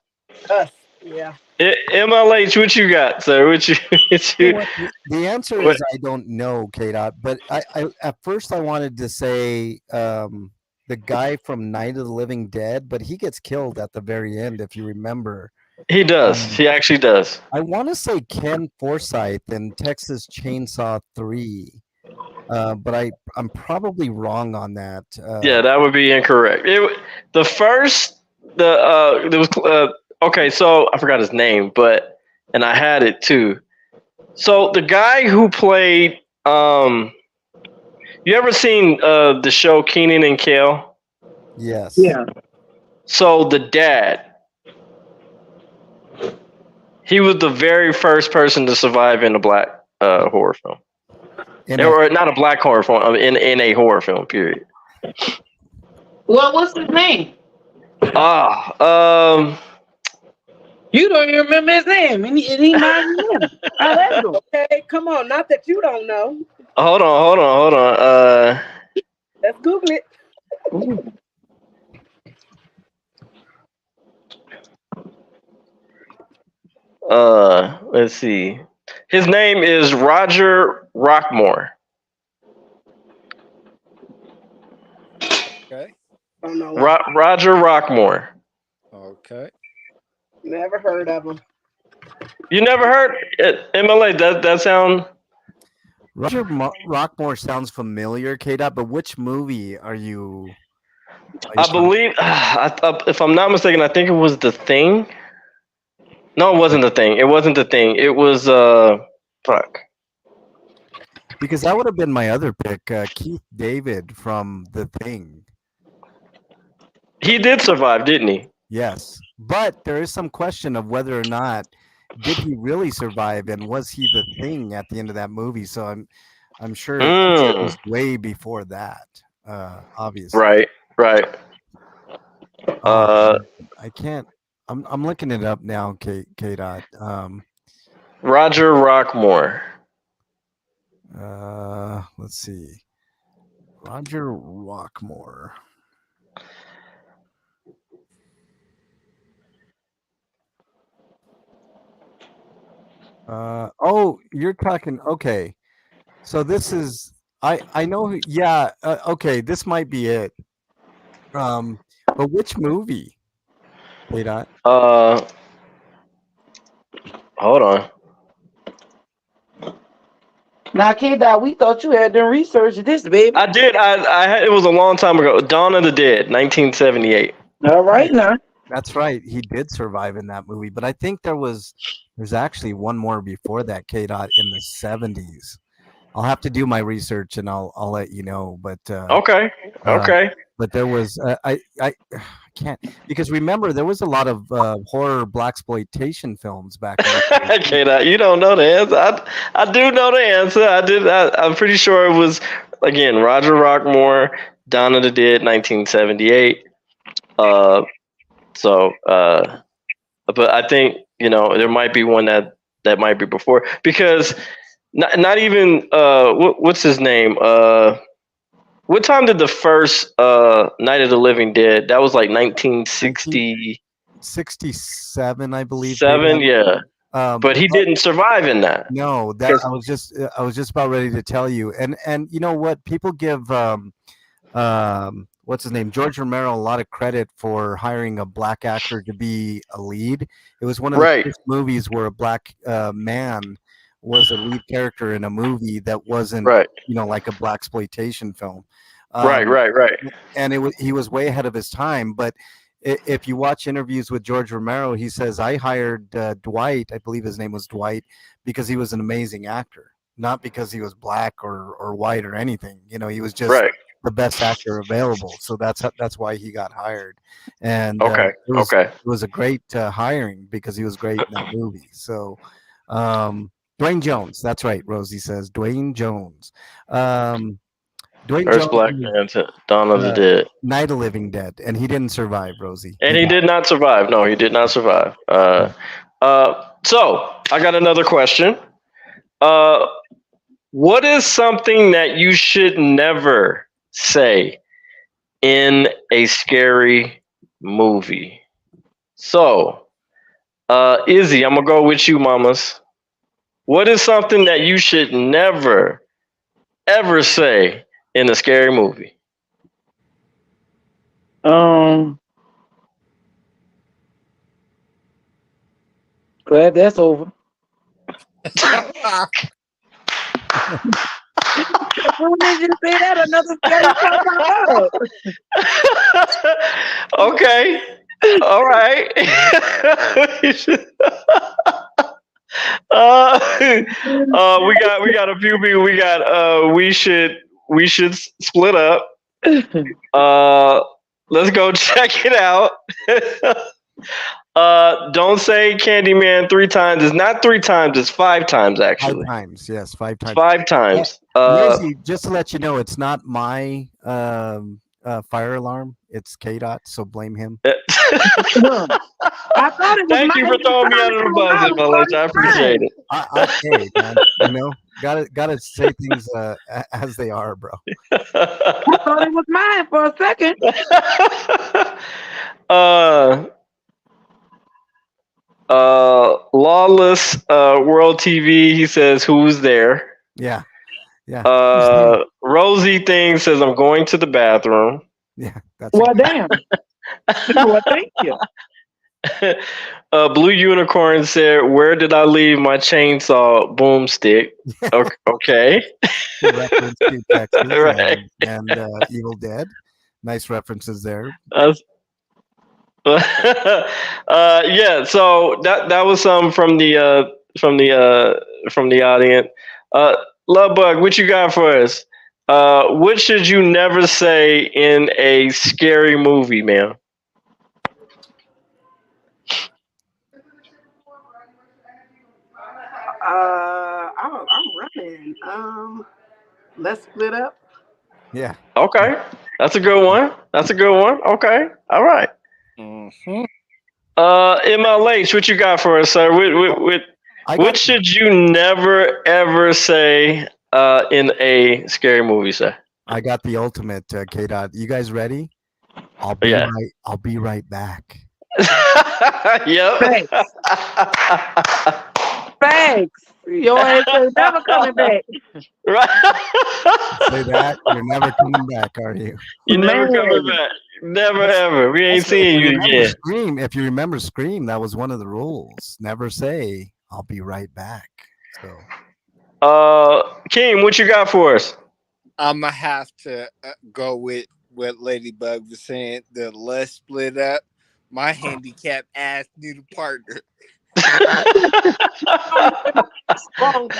Yeah. MLH, what you got, sir? What you? The answer is I don't know, K-Dot, but I at first I wanted to say the guy from Night of the Living Dead, but he gets killed at the very end, if you remember. He does. He actually does. I want to say Ken Forsyth in Texas Chainsaw 3, but I'm probably wrong on that. Yeah, that would be incorrect. There was okay, so I forgot his name, and I had it too. So the guy who played you ever seen the show Kenan and Kel? Yes. Yeah. So the dad, he was the very first person to survive in a black horror film. Or not a black horror film, in a horror film, period. What's his name? You don't even remember his name. And he not him. Okay, come on. Not that you don't know. Hold on. Let's Google it. Let's see. His name is Roger Rockmore. Okay. Oh, no. Roger Rockmore. Okay. Never heard of him. You never heard MLA? That sound? Roger Rockmore sounds familiar, K-Dot, but which movie are you? I believe, if I'm not mistaken, I think it was The Thing. No, it wasn't The Thing. It was fuck. Because that would have been my other pick, Keith David from The Thing. He did survive, didn't he? Yes, but there is some question of whether or not did he really survive, and was he the Thing at the end of that movie? So I'm sure it was way before that. Obviously. Right. I can't. I'm looking it up now, K-Dot. Roger Rockmore. Let's see. Roger Rockmore. Oh, you're talking. Okay, so this is. I know. Yeah. Okay, this might be it. But which movie? K-Dot. Hold on. Now, K-Dot, we thought you had done research this, baby. I did. I had. It was a long time ago. Dawn of the Dead, 1978. All right, now. That's right. He did survive in that movie, but I think there's actually one more before that, K dot, in the 70s. I'll have to do my research and I'll let you know. Okay. Uh, Okay. but there was I can't, because remember there was a lot of horror blaxploitation films back in the day. Okay, now you don't know the answer. I do know the answer. I'm pretty sure it was again Roger Rockmore, Dawn of the Dead, 1978. Uh, but I think there might be one that might be before because not even what's his name what time did the first Night of the Living Dead? That was like 1967, 67, I believe. K dot. yeah. But he But didn't survive in that. no, that 'Cause- I was just about ready to tell you. And you know what? People give what's his name, George Romero, a lot of credit for hiring a black actor to be a lead. It was one of the Right, first movies where a black man was a lead character in a movie that wasn't, right, like a black exploitation film. right, Um, right, right. and he was way ahead of his time. But if you watch interviews with George Romero, he says, I hired Dwight, I believe his name was Dwight, because he was an amazing actor, not because he was black or white or anything. He was just Right. the best actor available. So that's why he got hired. And Okay. Okay. it was a great hiring because he was great in that movie. So Dwayne Jones, that's right. Rosie says Dwayne Jones. Dwayne First Jones black was man to Dawn of the Dead. Night of Living Dead, and he didn't survive, Rosie. And he did not survive. No, he did not survive. So I got another question. Uh, what is something that you should never say in a scary movie? So, Izzy, I'm gonna go with you, mamas. What is something that you should never, ever say in a scary movie? Glad that's over. Who did you say that? Another scary part. Okay. All right. We got a few people. We got we should split up. Let's go check it out. Don't say Candyman 3 times. It's not 3 times. It's 5 times actually. 5 times, yes, 5 times. 5 times. Rosie, just to let you know, it's not my fire alarm. It's K dot, so blame him. I thought it was Thank you for throwing me under the bus, Malich. I appreciate it. Okay, man. Gotta say things as they are, bro. I thought it was mine for a second. Lawless World TV. He says, "Who's there?" Yeah. Rosie Thing says, "I'm going to the bathroom." Yeah, that's well, damn. Well, thank you. Blue Unicorn said, "Where did I leave my chainsaw boomstick?" Okay. reference to Texas Right. and Evil Dead. Nice references there. Yeah. So that was some from the audience. Love Bug, what you got for us? What should you never say in a scary movie, man? I'm running. Let's split up. Yeah. Okay. That's a good one. Okay. All right. Mm-hmm. MLH, what you got for us, sir? What should you never ever say in a scary movie, sir? I got the ultimate, K dot. You guys ready? I'll be right back. Yep. Thanks. Your ass is never coming back. Right. Say that, you're never coming back, are you? You're never coming back. Never ever. We ain't seeing you again. Scream. If you remember Scream, that was one of the rules. Never say, I'll be right back. So King, what you got for us? I'm gonna have to go with what Ladybug was saying. The Let's Split Up. my handicapped ass need a partner. Wrong.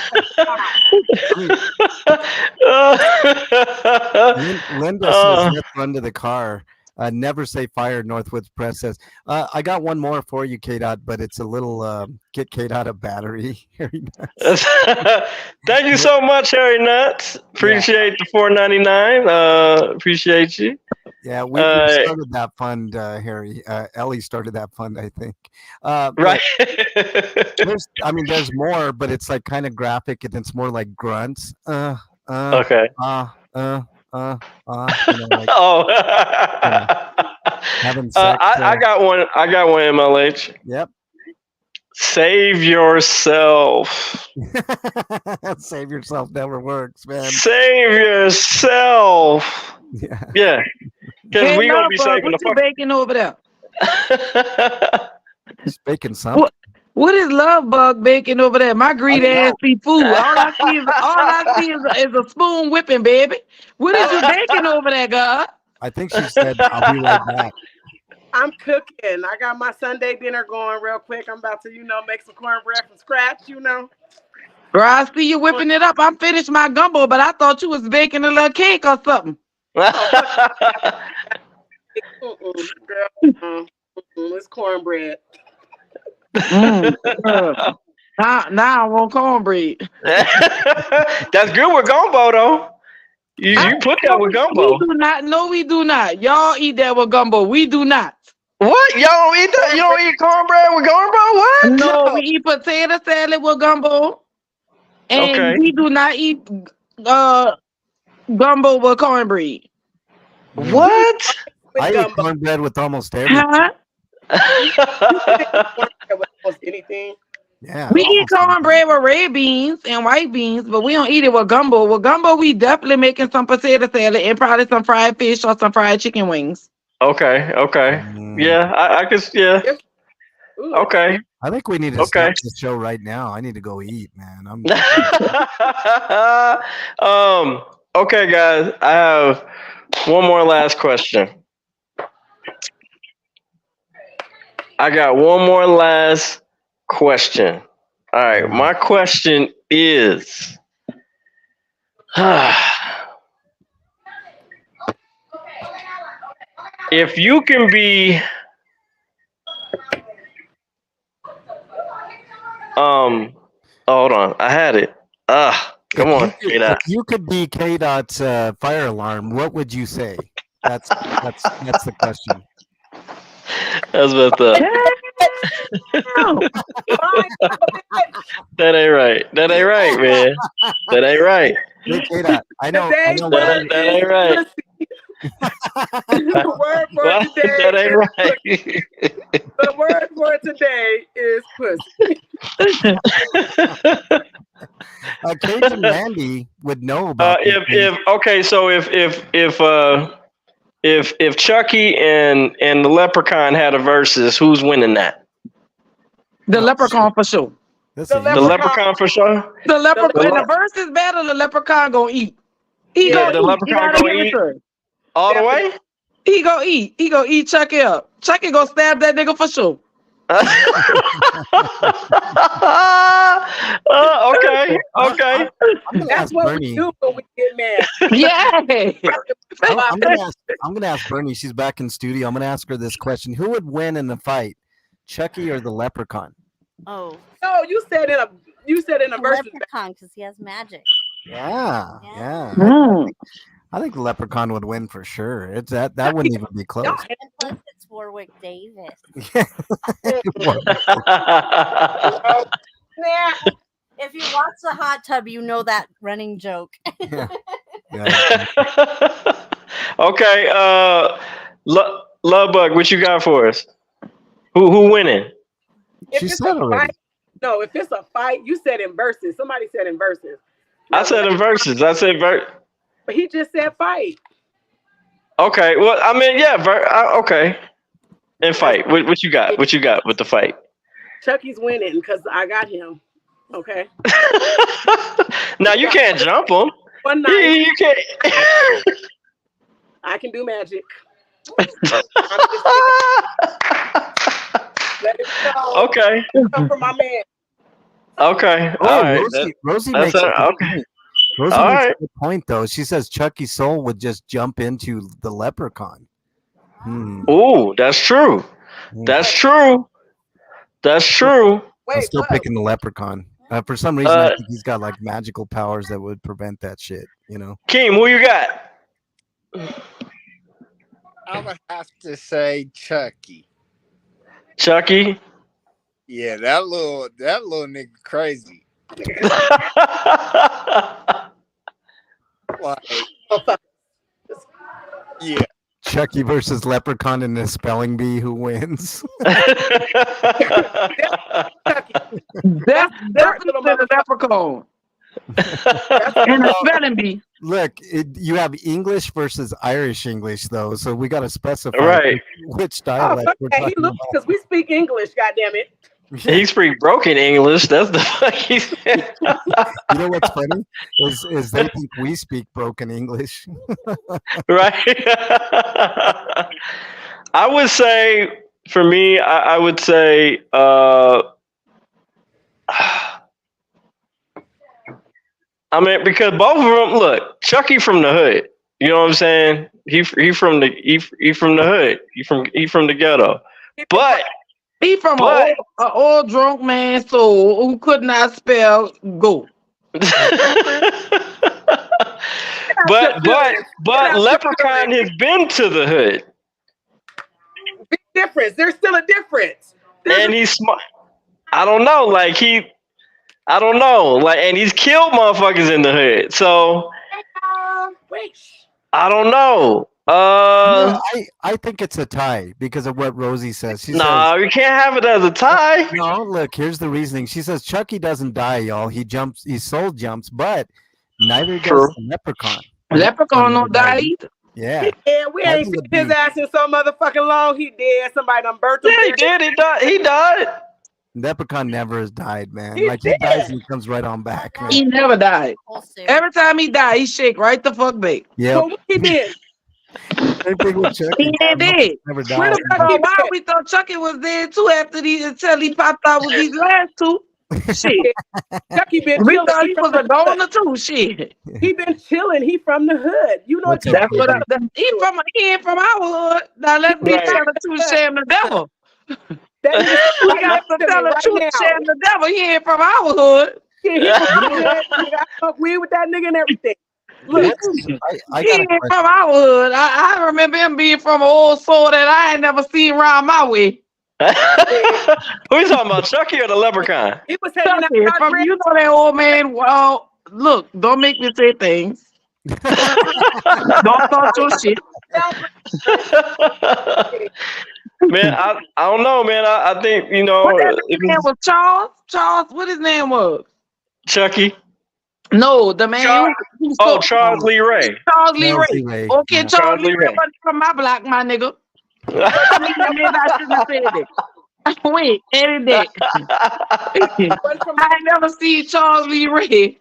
Linda says, let's run to the car. Never say fire, Northwoods Press says. I got one more for you, K-Dot, but it's a little get K-Dot a battery. Thank you so much, Harry Nuts. Appreciate the $4.99. Appreciate you. Yeah, we started that fund, Harry. Ellie started that fund, I think. Right. There's more, but it's like kind of graphic, and it's more like grunts. Okay. Having sex. I got one. I got one, MLH. Yep. Save yourself. Save yourself never works, man. Save yourself. Yeah. Because we gonna be saving the fuck. What you baking over there? Just baking something. What is Love Bug baking over there? My greedy ass see food. All I see is a spoon whipping, baby. What is you baking over there, God? I think she said, "I'll be right back." I'm cooking. I got my Sunday dinner going real quick. I'm about to, make some cornbread from scratch, Girl, I see you whipping it up. I'm finished my gumbo, but I thought you was baking a little cake or something. It's cornbread. Now I want cornbread. That's good with gumbo, though. You put that with gumbo. We do not. No, we do not. Y'all eat that with gumbo. We do not. What? Y'all don't eat that? You don't eat cornbread with gumbo? What? No, we eat potato salad with gumbo. And we do not eat gumbo with cornbread. What? I eat cornbread with almost everything. Almost anything. Yeah. We eat cornbread with red beans and white beans, but we don't eat it with gumbo. With gumbo, we definitely making some potato salad and probably some fried fish or some fried chicken wings. Okay. Yeah, I guess, yeah. Okay. I think we need to stop the show right now. I need to go eat, man. Okay, guys. I have one more last question. I got one more last question. All right. My question is, if you can be hold on, I had it. Come on, K-Dot. If you could be K-Dot's fire alarm, what would you say? That's the question. That's about that. That ain't right. That ain't right, man. That ain't right. Hey, K-Dot, I know that ain't right. The word for today that ain't right. The word for today is pussy. Cajun Randy would know about if Chucky and the Leprechaun had a versus, who's winning that? The Leprechaun for sure. The Leprechaun for sure. The Leprechaun. The verse is better. The Leprechaun gonna eat. The Leprechaun gonna eat all the way. He gonna eat. He gonna eat Chucky up. Chucky gonna stab that nigga for sure. Okay. That's what we do when we get mad. Yeah. I'm gonna ask Bernie. She's back in studio. I'm gonna ask her this question: who would win in the fight, Chucky or the Leprechaun? Oh. No, you said in a verse. Leprechaun, because he has magic. Yeah. I think the Leprechaun would win for sure. It's that wouldn't even be close. And plus, it's Warwick Davis. If you watch The Hot Tub, you know that running joke. Yeah. Okay, Love Bug, what you got for us? Who winning? She said already. No, if it's a fight, you said in verses. Somebody said in verses. I said in verses. But he just said fight. Okay. Well, I mean, yeah. Okay. And fight. What you got? What you got with the fight? Chucky's winning because I got him. Okay. Now you can't jump him. One night. You can't. I can do magic. Let it go. Okay. Come from my man. Okay. Oh, All right. Rosie that's makes a good okay. point. Rosie All makes right. a good point, though. She says Chucky's soul would just jump into the leprechaun. Ooh, that's true. That's true. That's true. I'm Wait, still look. picking the leprechaun. For some reason, I think he's got like magical powers that would prevent that shit. You know. Keem, who you got? I would have to say Chucky. Chucky. Yeah, that little nigga crazy. Like, Oh, fuck. yeah. Chucky versus Leprechaun in the spelling bee. Who wins? That's definitely the leprechaun. And a spelling bee. Look, you have English versus Irish English, though, so we got to specify Right. which Oh, dialect fuck we're that. He talking looks about. because we speak English, goddammit. He speaks broken English. That's the fuck he said. You know what's funny is they think we speak broken English. Right. I would say, for me, I would say, I mean, because both of them, look, Chucky from the hood. You know what I'm saying? He from the hood. He from the ghetto. But He from an old drunk man soul who could not spell go. but Leprechaun has been to the hood. Big difference. There's still a difference. And he's smart. I don't know. Like I don't know. Like, and he's killed motherfuckers in the hood. So I don't know. No, I think it's a tie because of what Rosie says. She Nah, says, we can't have it as a tie. no, look, here's the reasoning. She says Chucky doesn't die, y'all. His soul jumps, but neither does True. the leprechaun. Leprechaun don't die either. Yeah. Yeah, we I ain't think seen his ass in so motherfucking long. He dead. Somebody done burnt him. Yeah, he did. He died. Leprechaun never has died, man. He Like he dies and he comes right on back, man. He never died. Whole series. Every time he died, he shake right the fuck back. Yeah. Well, what he did? Same thing with Chucky. He ain't dead. Never Where died. the fuck For he a while, been? we thought Chucky was dead too until he popped out with these last two. Shit. Chucky been We chilling. thought he was a goner too. Shit. He been chilling. He from the hood. You know What's what? up, That's what he ain't from our hood. Now let's be Right. telling the truth, shame the devil. That nigga We right got next to to tell me the right truth, now. shame the devil. He ain't from our hood. Yeah, he from the hood. Nigga, I smoke weed with that nigga and everything. Look, I He got a ain't question. from our hood. I remember him being from an old soul that I ain't never seen around my way. Who you talking about, Chucky or the leprechaun? he was hanging out Chucky, with our from you know that old man. Well, look, don't make me say things. Don't start your shit. Man, I don't know, man. I think, you know, What that it name was was Charles? Charles, what his name was? Chucky. No, the man. Charles Lee Ray. Charles Lee Charles Ray. Lee Ray. Okay, Yeah. Charles Lee Lee Ray Ray. wasn't from my block, my nigga. Maybe I shouldn't have said it. Wait, any day. I ain't never seen Charles Lee Ray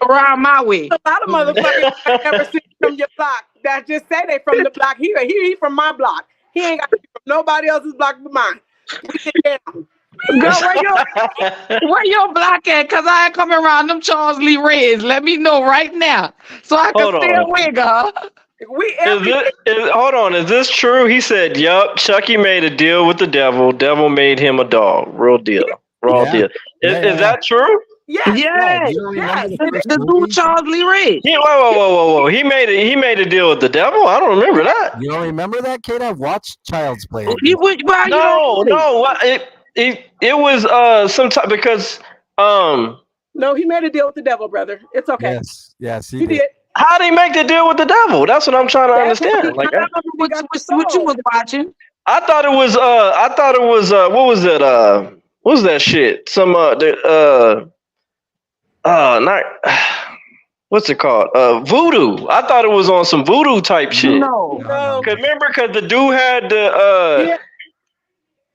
around my way. a lot of motherfuckers I never seen from your block that just say they from the block. He from my block. He ain't got to be from nobody else's block but mine. We get down. Girl, where your block at? Cause I ain't coming around them Charles Lee Rays. Let me know right now, so I can Hold stay on. away, girl. We every Hold on, is this true? He said, yup, Chucky made a deal with the devil. Devil made him a dog. Real deal. Raw Yeah. deal. Is that true? yes. Yeah, You don't remember the first the movie? dude Charles Lee Ray. Whoa. He made a deal with the devil? I don't remember that. You don't remember that, Kate? I watched Child's Play. It was sometime because No, he made a deal with the devil, brother. It's okay. Yes, He did. how did he make the deal with the devil? That's what I'm trying to understand. Like, What you was watching? I thought it was what was it? What was that shit? Some not what's it called? Voodoo. I thought it was on some voodoo type shit. No. Cause the dude had the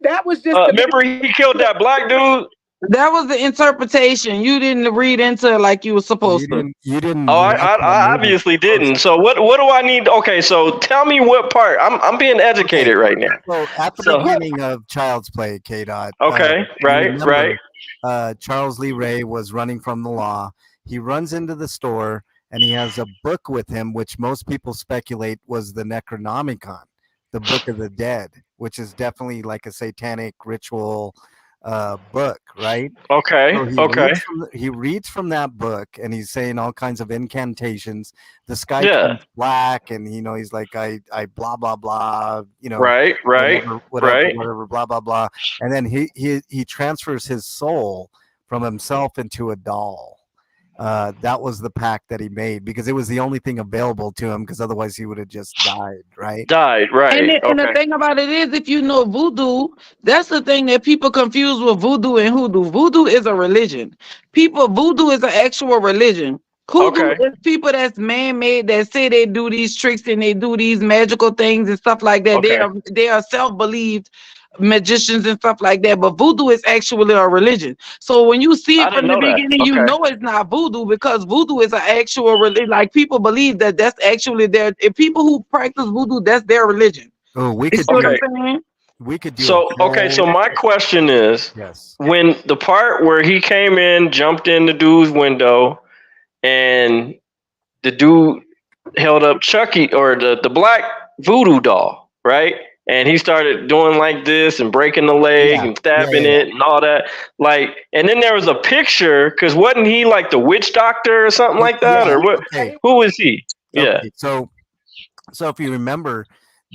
That was just remember he killed that black dude? That was the interpretation. You didn't read into it like you were supposed to. You didn't Oh, like I that movie obviously the first didn't. So what do I need? Okay, so tell me what part. I'm being educated right now. So at the So beginning of Child's Play, K. Dot, okay, you right, right. remember Charles Lee Ray was running from the law. He runs into the store and he has a book with him, which most people speculate was the Necronomicon, the Book of the Dead, which is definitely like a satanic ritual book, right? Okay, So okay. he reads from that book and he's saying all kinds of incantations. The sky Yeah. turns black and he's like I blah blah blah, Right, right, right. whatever, blah blah blah. And then he transfers his soul from himself into a doll. That was the pact that he made because it was the only thing available to him because otherwise he would have just died, right? Died, And right. and the Okay. thing about it is, if you know voodoo, that's the thing that people confuse with voodoo and hoodoo. Voodoo is a religion. Voodoo is an actual religion. Hoodoo Okay. is people that's man-made that say they do these tricks and they do these magical things and stuff like that. Okay. They are self-believed magicians and stuff like that. But voodoo is actually a religion. So when you see I it didn't from the know that. beginning, you Okay. know it's not voodoo because voodoo is an actual religion. Like people believe that that's actually their. If people who practice voodoo, that's their religion. Oh, we You could see what do I'm Okay. saying? we could do a So okay, so whole my question is yes. when the part where he came in, jumped in the dude's window, and the dude held up Chucky or the black voodoo doll, right? And he started doing like this and breaking the leg Yeah. and stabbing Yeah. it and all that. Like, and then there was a picture because wasn't he like the witch doctor or something like that, Yeah. or what? Okay. Who is he? Yeah. Okay. So if you remember,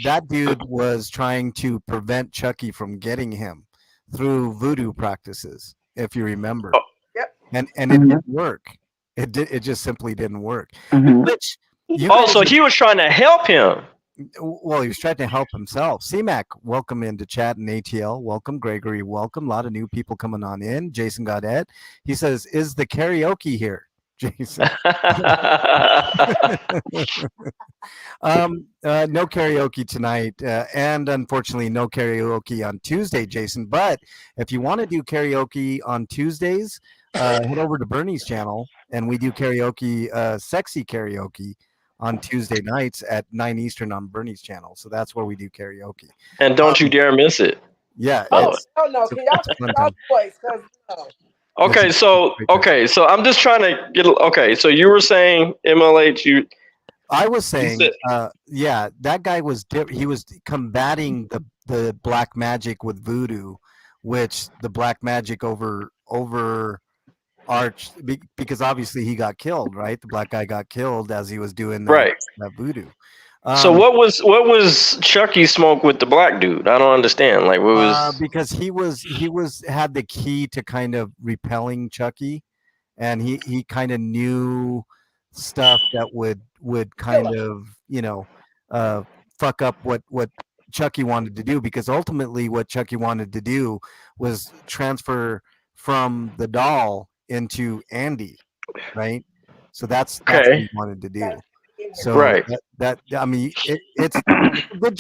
that dude was trying to prevent Chucky from getting him through voodoo practices, if you remember. Oh, Yep. And it didn't work. It just simply didn't work. Which you oh, guys so he was trying to help him. well, he was trying to help himself. CMAC, welcome into chat and ATL. Welcome, Gregory. Welcome. A lot of new people coming on in. Jason Godet. He says, is the karaoke here? Jason. No karaoke tonight, and unfortunately, no karaoke on Tuesday, Jason. But if you want to do karaoke on Tuesdays, head over to Bernie's channel, and we do karaoke, sexy karaoke, on Tuesday nights at 9 Eastern on Bernie's channel. So that's where we do karaoke. And don't you dare miss it. Yeah, Oh. No. Can y'all fun y'all time. voice? Cause no. Okay, so okay, so I'm just trying to get. Okay, so you were saying MLH. I was saying, said- yeah, that guy was he was combating the black magic with voodoo, which the black magic over arched because obviously he got killed, right? The black guy got killed as he was doing Right. that voodoo. So what was Chucky smoke with the black dude? I don't understand. Like what was because he had the key to kind of repelling Chucky, and he kind of knew stuff that would kind of fuck up what Chucky wanted to do, because ultimately what Chucky wanted to do was transfer from the doll into Andy, right? So that's what okay? he wanted to do. So Right. that I mean, it's a good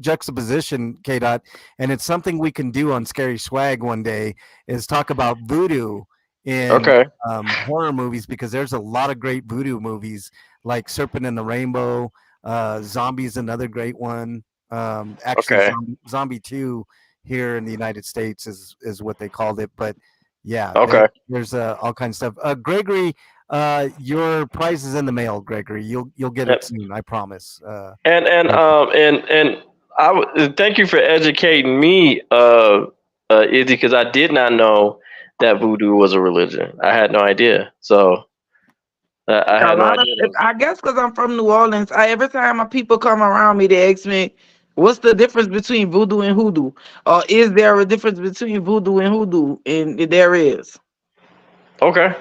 juxtaposition, K. Dot, and it's something we can do on Scary Swag one day. Is talk about voodoo in Okay. horror movies, because there's a lot of great voodoo movies like Serpent and the Rainbow. Zombie's another great one. Actually, Okay. Zombie 2 here in the United States is what they called it. But yeah, Okay. there's all kinds of stuff. Gregory, your prize is in the mail, Gregory. You'll get Yep. it soon, I promise. And thank you for educating me, Izzy, because I did not know that voodoo was a religion. I had no idea. So I had no idea. I guess because I'm from New Orleans, every time my people come around me, they ask me, "What's the difference between voodoo and hoodoo? Or is there a difference between voodoo and hoodoo?" And there is. Okay.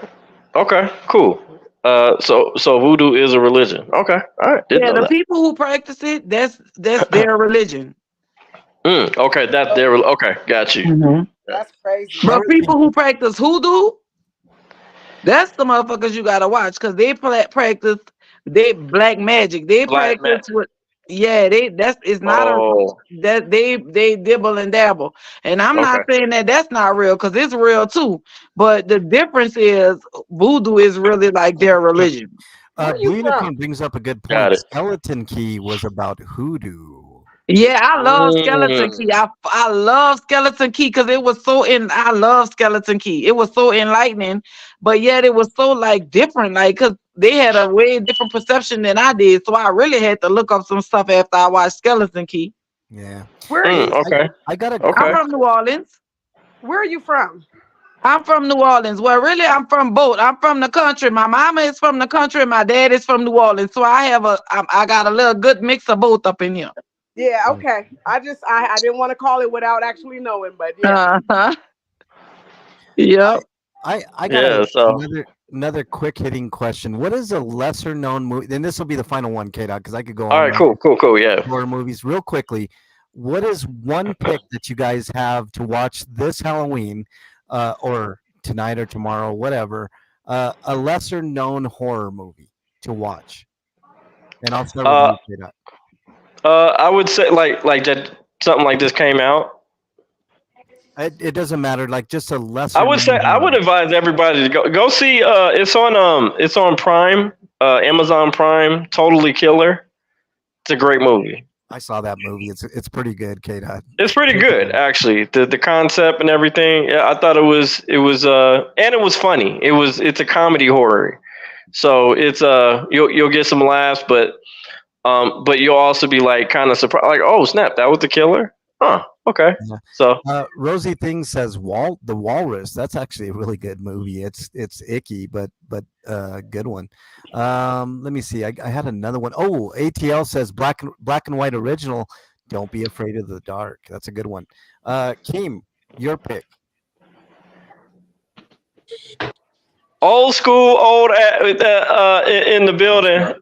Okay. Cool. So voodoo is a religion. Okay. All right. Didn't Yeah, know the that. people who practice it, that's their religion. Okay. That's their. Okay. Got you. That's crazy. But people who practice hoodoo, that's the motherfuckers you gotta watch, because they practice they black magic. They Black practice with Yeah, it's not a Oh, that they dibble and dabble, and I'm okay. not saying that that's not real because it's real too. But the difference is voodoo is really like their religion. Where you Blue from? Unicorn brings up a good Got point. it. Skeleton Key was about hoodoo. Yeah, I love Skeleton Mm. Key. I love Skeleton Key because it was so I love Skeleton Key. It was so enlightening, but yet it was so like different, like because they had a way different perception than I did. So I really had to look up some stuff after I watched Skeleton Key. Yeah. Where are you? Okay. I got a I'm Okay. from New Orleans. Where are you from? I'm from New Orleans. Well, really, I'm from both. I'm from the country. My mama is from the country, and my dad is from New Orleans. So I got a little good mix of both up in here. Yeah, okay. I didn't want to call it without actually knowing, but yeah. Uh-huh. Yep. I got Yeah. So, another quick hitting question. What is a lesser known movie? And this will be the final one, K Dot, because I could go all on right. Cool. Yeah. horror movies real quickly. What is one pick that you guys have to watch this Halloween, or tonight or tomorrow, whatever? A lesser known horror movie to watch. And I'll start with Uh, you, K Dot. I would say like that something like this came out. It doesn't matter. Like just a lesser. I would say I would advise everybody to go see. It's on Prime, Amazon Prime. Totally Killer. It's a great movie. I saw that movie. It's pretty good, K Dot. It's pretty good actually. The concept and everything. Yeah, I thought it was and it was funny. It's a comedy horror. So it's you'll get some laughs, but you'll also be like kind of surprised, like, oh snap, that was the killer. Huh. Okay. Yeah. So Rosie Thing says the Walrus. That's actually a really good movie. It's icky, but good one. Let me see. I had another one. Oh, ATL says black and white original. Don't be afraid of the dark. That's a good one. Keem, your pick. old school, in the building.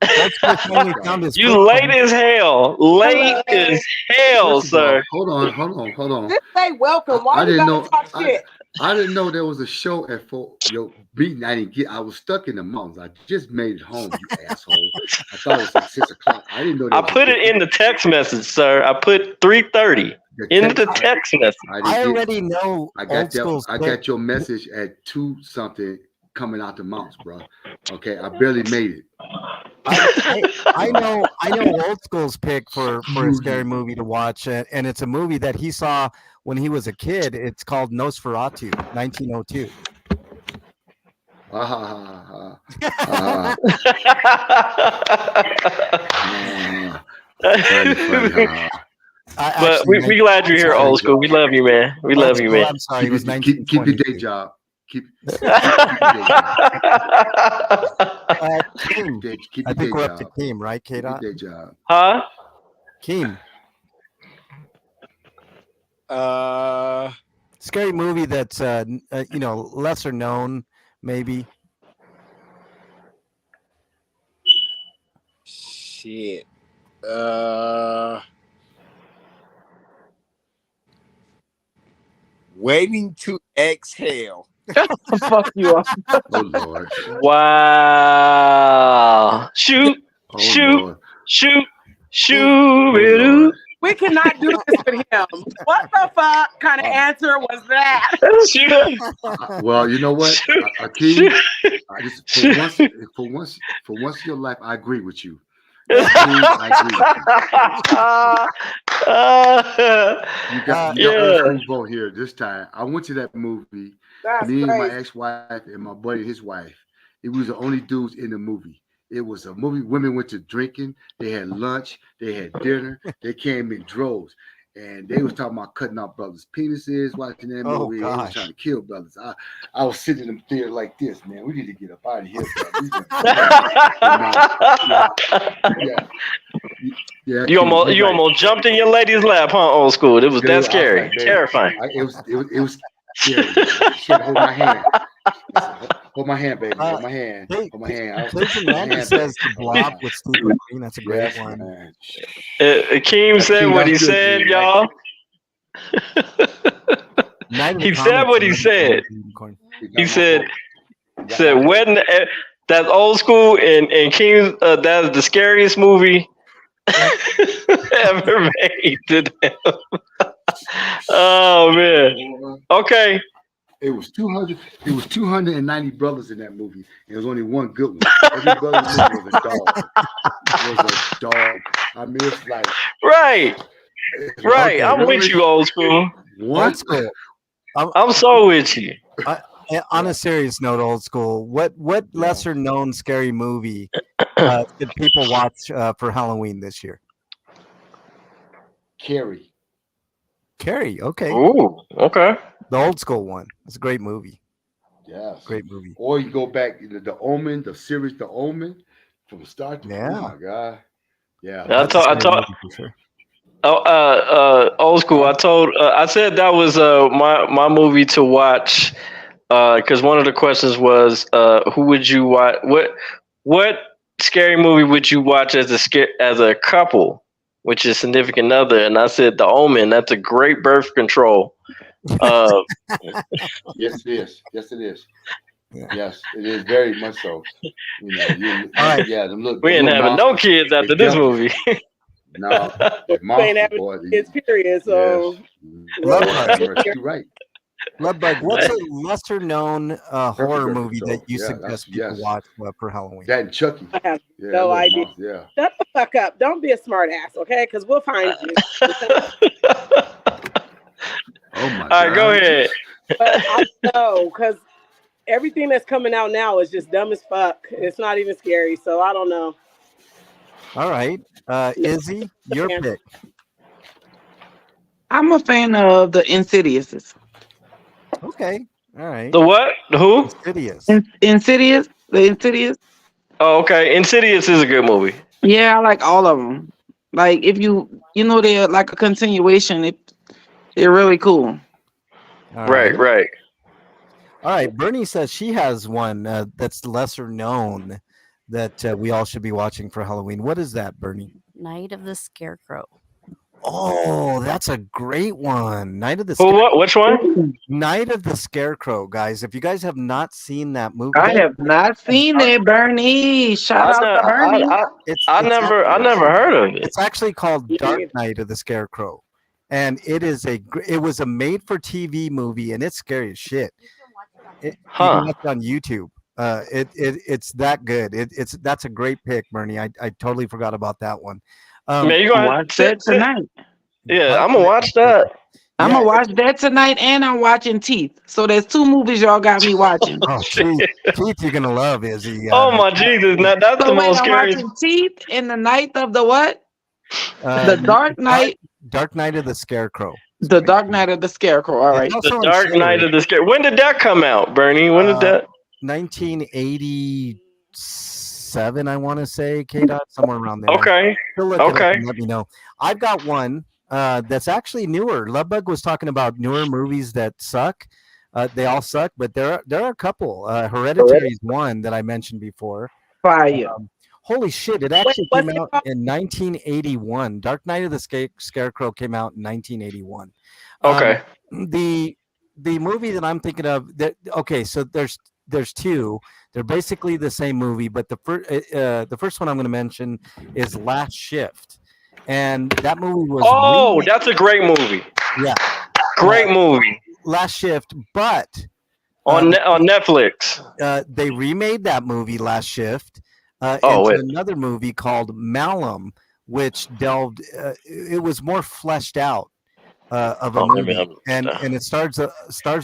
You late as hell. Late as hell, sir. Hold on. Just say welcome. Why I you didn't gotta know. talk shit? I didn't know there was a show at 4. Yo, beating. I didn't get. I was stuck in the mountains. I just made it home, you asshole. I thought it was like 6:00. I didn't know. I put it in the text message, sir. I put 3:30 in the text message. I already know. I got that. I got your message at 2 something coming out the mountains, bro. Okay, I barely made it. I know old school's pick for a scary movie to watch, and it's a movie that he saw when he was a kid. It's called Nosferatu, 1902. But we glad you're here, old school. We love you, man. We love you, man. I'm sorry, it was Keep your day job. Keep your day job. I think we're up to Keem, right, K Dot? Keep your day job. Huh? Keem. Scary movie that's lesser known, maybe. Shit. Waiting to Exhale. Fuck you up. Oh Lord. Wow. Shoot. Oh, Shoot. We cannot do this with him. What the fuck kind of answer was that? Well, you know what, Akeem, for once in your life, I agree with you. I agree with you. You got a vote here this time. I went to that movie. That's Me, crazy. my ex-wife, and my buddy, his wife. It was the only dudes in the movie. It was a movie. Women went to drinking. They had lunch. They had dinner. They came in droves. And they was talking about cutting off brothers' penises, watching that movie. They was trying to kill brothers. I was sitting in the theater like this, man. We need to get up out of here. Yeah. You almost jumped in your lady's lap, huh? Old school. It was that scary, terrifying. It was scary. She had to hold my hand. Hold my hand, baby. Hold my hand. Hold my hand. Randy says the Blob with Steve McQueen. That's a great one. Akeem said what he said, y'all. He said what he said. He said wedding. That's old school, and King. That is the scariest movie ever made to them. Oh man. Okay. It was 200. It was 290 brothers in that movie. And there was only one good one. Every brother in the movie was a dog. Was a dog. I mean, it's like Right. Right. I'm with you, old school. What? Old school. I'm so with you. On a serious note, old school. What lesser known scary movie did people watch for Halloween this year? Carrie. Carrie. Okay. Ooh. Okay. The old school one. It's a great movie. Yes. Great movie. Or you go back to the Omen, the series, The Omen, from start to finish. Oh my God. Yeah. I told. Sure. Old school. I said that was my movie to watch because one of the questions was who would you watch? What scary movie would you watch as a couple, which is significant other? And I said The Omen. That's a great birth control. Yes, it is. Yes, it is. Yeah. Yes, it is very much so. Right. Yeah, we ain't having no kids after this movie. No, we ain't having kids, period. So, you're right. Lovebug, what's a lesser known horror movie that you suggest people watch for Halloween? That and Chucky. I have no idea. Yeah. Shut the fuck up. Don't be a smart ass, okay? Because we'll find you. Oh my God. All right, go ahead. But I know, because everything that's coming out now is just dumb as fuck. It's not even scary, so I don't know. All right. Izzy, your pick. I'm a fan of the Insidiouses. Okay. All right. The what? The who? Insidious. Insidious. The Insidious. Oh, okay. Insidious is a good movie. Yeah, I like all of them. Like if you they're like a continuation. They're really cool. Right. All right. Bernie says she has one that's lesser known that we all should be watching for Halloween. What is that, Bernie? Night of the Scarecrow. Oh, that's a great one. Night of the Scarecrow. What? Which one? Night of the Scarecrow, guys. If you guys have not seen that movie, I have not seen it, Bernie. Shout out to Bernie. I never heard of it. It's actually called Dark Night of the Scarecrow, and it was a made-for-TV movie, and it's scary as shit. You can watch it on YouTube. It's that good. That's a great pick, Bernie. I totally forgot about that one. Man, you gonna watch that tonight? Yeah, I'm gonna watch that. I'm gonna watch that tonight, and I'm watching Teeth. So there's two movies y'all got me watching. Oh, Teeth you're gonna love, Izzy. Oh my Jesus! Now that's the most scary. I'm watching Teeth in the night of the what? The Dark Night. Dark Night of the Scarecrow. The Dark Night of the Scarecrow. All right. The Dark Night of the Scarecrow. When did that come out, Bernie? When did that? 1987, I want to say, K-Dot, somewhere around there. Okay. Okay. Let me know. I've got one that's actually newer. Lovebug was talking about newer movies that suck. They all suck, but there are a couple. Hereditary is one that I mentioned before. Fire. Holy shit! It actually came out in 1981. Dark Night of the Scarecrow came out in 1981. Okay. The movie that I'm thinking of. So there's two. They're basically the same movie, but the first one I'm going to mention is Last Shift, and that movie was. That's a great movie. Yeah. Great movie. Last Shift, but on Netflix. They remade that movie, Last Shift. Into another movie called Malum, which delved. It was more fleshed out of a movie, and it stars a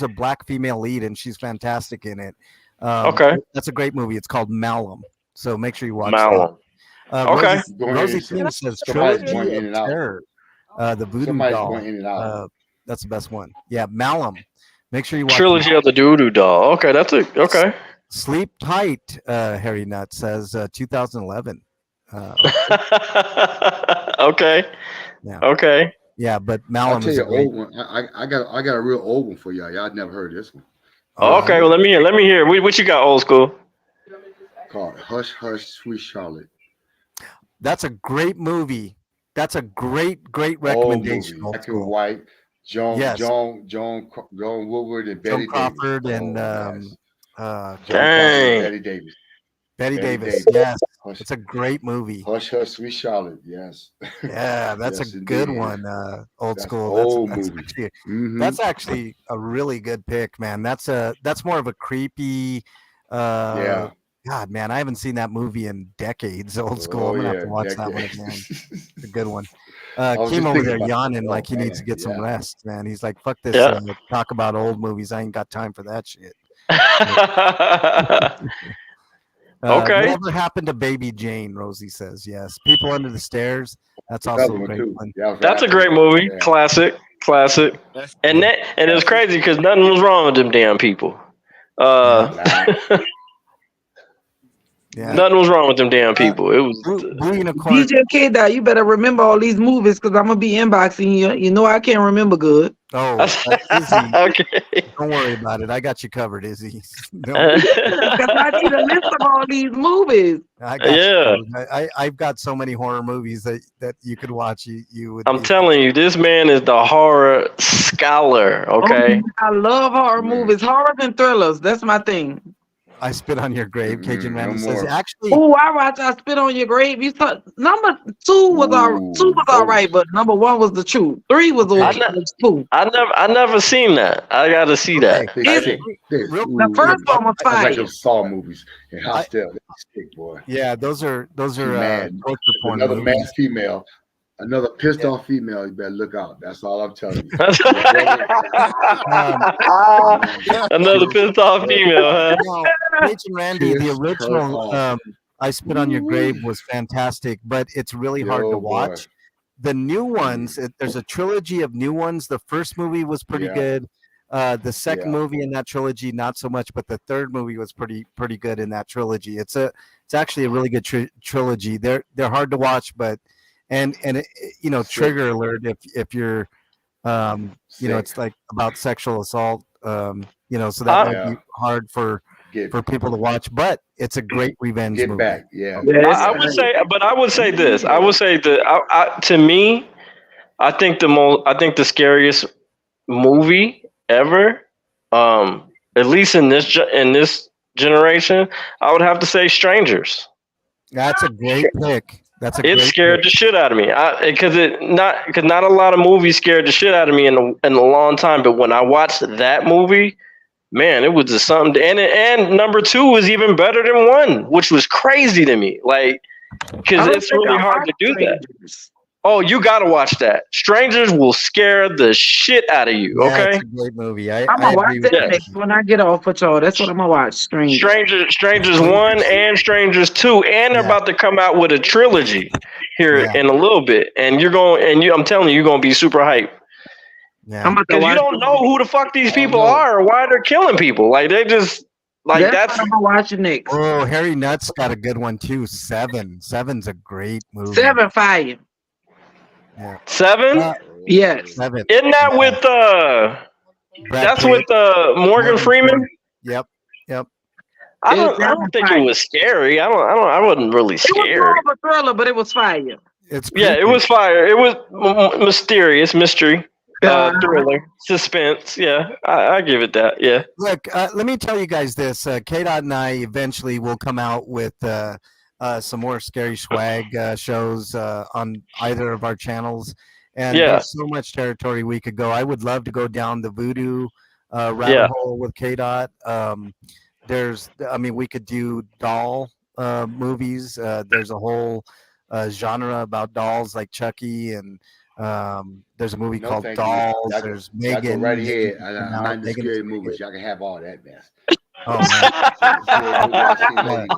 black female lead, and she's fantastic in it. That's a great movie. It's called Malum, so make sure you watch Malum. That. Rosie King says Trilogy of Terror, the Voodoo Doll. That's the best one. Yeah, Malum. Make sure you watch Trilogy of the Voodoo Doll. Okay, that's okay. Sleep Tight, Harry Nutt says 2011. Okay. Yeah. Okay. Yeah, but Malum is a old one. I got a real old one for y'all. Y'all never heard this one. Okay, well let me hear. What you got, old school? Called Hush Hush Sweet Charlotte. That's a great movie. That's a great recommendation. Black and white. John Woodward and Betty Crawford Davis. And Betty Davis. Betty Davis. Yes. It's a great movie. Hush, Hush, Sweet Charlotte. Yes. Yeah, that's Yes, a good indeed. one. Old That's school. old movie. That's actually a really good pick, man. That's more of a creepy. Yeah. God, man, I haven't seen that movie in decades. Old school. Oh I'm gonna have to yeah, watch that one decades. again. It's a good one. I was Came just over thinking there about yawning that. like Oh he needs to man, get some yeah. rest, man. He's like, "Fuck this." Yeah. Talk about old movies. I ain't got time for that shit. Okay. Whatever happened to Baby Jane? Rosie says yes. People Under the Stairs. That's Another also a one great too. one. Yeah, I was That's a after great it. movie. Yeah. Classic. That's And good. it was crazy because nothing was wrong with them damn people. Nah. Yeah. Nothing was wrong with them damn people. It was Blue Unicorn. DJ K Dot, you better remember all these movies because I'm gonna be inboxing you. You know I can't remember good. Oh, Izzy, okay. don't worry about it. I got you covered, Izzy. Because I need a list of all these movies. I got Yeah. you covered. I've got so many horror movies that you could watch. You would. I'm telling you, this man is the horror scholar. Okay. Oh, I love horror movies, horrors and thrillers. That's my thing. I Spit on Your Grave. Cajun No Randy says more. actually. Oh, I watched I Spit on Your Grave. You saw number 2 was all right, but number 1 was the truth. 3 was okay. I never seen that. I gotta see that. The first one was I like fire. those Saw movies and Hostel. That's sick, boy. Yeah, those are mad. torture porn Another movies. mad female. Another pissed off female, you better look out. That's all I'm telling you. Another pissed off female, huh? Cajun Randy, the original I Spit on Your Grave was fantastic, but it's really hard to watch. The new ones, there's a trilogy of new ones. The first movie was pretty good. The second movie in that trilogy, not so much, but the third movie was pretty good in that trilogy. It's actually a really good trilogy. They're hard to watch, but and you know, trigger alert if you're you know, it's like about sexual assault. You know, so that might be hard for people to watch, but it's a great revenge movie. Back, I would say this. I would say that to me, I think the scariest movie ever, at least in this generation, I would have to say Strangers. That's a great pick. It scared the shit out of me because not a lot of movies scared the shit out of me in a long time. But when I watched that movie, man, it was just something. And number 2 was even better than 1, which was crazy to me. Like, because it's really hard to do that. Oh, you gotta watch that. Strangers will scare the shit out of you. Okay, it's a great movie. I'm gonna watch that next when I get off with y'all. That's what I'm gonna watch. Strangers 1 and Strangers 2, and they're about to come out with a trilogy here in a little bit. And I'm telling you, you're gonna be super hyped. Yeah, because you don't know who the fuck these people are or why they're killing people. Like they just that's what I'm watching next. Oh, Harry Nutt's got a good one too. 7. 7's a great movie. 7 fire. Yeah. 7? Yes. 7. Isn't that with that's with Morgan Freeman? Yep. I don't think it was scary. I wasn't really scared. It was more of a thriller, but it was fire. It was fire. It was mysterious, mystery, thriller, suspense. Yeah, I give it that. Yeah. Look, let me tell you guys this. K-Dot and I eventually will come out with some more Scary Swag shows on either of our channels. And there's so much territory we could go. I would love to go down the voodoo rabbit hole with K-Dot. We could do doll movies. There's a whole genre about dolls like Chucky, and there's a movie called Dolls. There's Megan. Right here. I'm not into scary movies. Y'all can have all that mess. Oh man.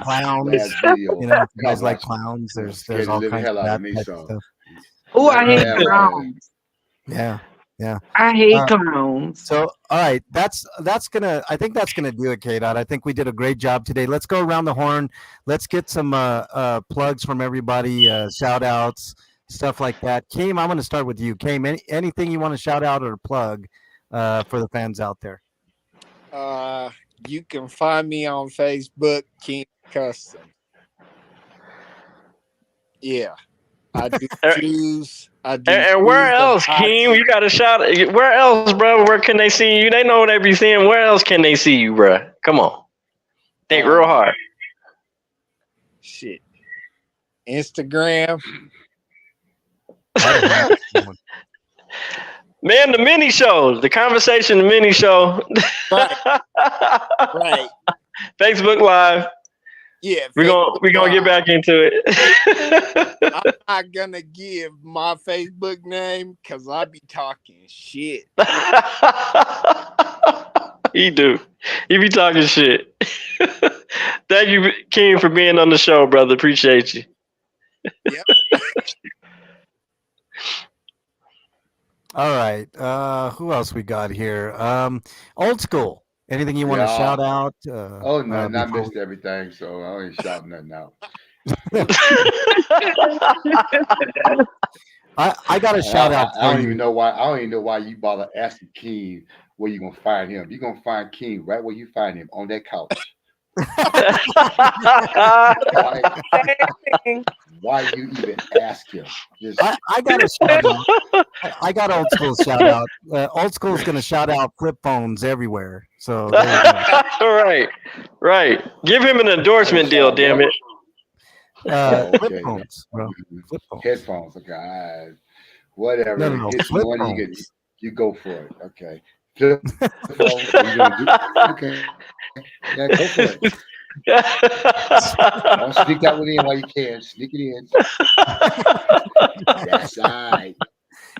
Clowns. You know, guys like clowns. There's all kinds of that stuff. Oh, I hate clowns. Yeah. I hate clowns. So, all right, I think that's gonna do it, K-Dot. I think we did a great job today. Let's go around the horn. Let's get some plugs from everybody, shout outs, stuff like that. Keem, I'm gonna start with you. Keem, anything you want to shout out or plug for the fans out there? You can find me on Facebook, Keem Custom. Yeah. I do shoes. And where else, Keem? You got to shout. Where else, bro? Where can they see you? They know what they be seeing. Where else can they see you, bro? Come on, think real hard. Shit. Instagram. Man, the mini show, the Conversation, the mini show. Right. Facebook Live. Yeah. We're gonna get back into it. I'm not gonna give my Facebook name because I be talking shit. He do. He be talking shit. Thank you, King, for being on the show, brother. Appreciate you. Yep. All right. Who else we got here? Old school. Anything you want to shout out? Oh no, I missed everything, so I ain't shouting nothing out. I got a shout out. I don't even know why. I don't even know why you bother asking King where you gonna find him. You're gonna find King right where you find him, on that couch. Why you even ask him? I got a shout out. I got Old School shout out. Old School is going to shout out flip phones everywhere. So there you go. Right. Give him an endorsement deal, damn it. Flip phones, bro. Flip phones. Headphones, okay. Whatever. No, It's flip money. phones. You go for it. Okay. Flip phones. Okay. Yeah, go for it. Don't sneak that one in while you can. Sneak it in. That's right.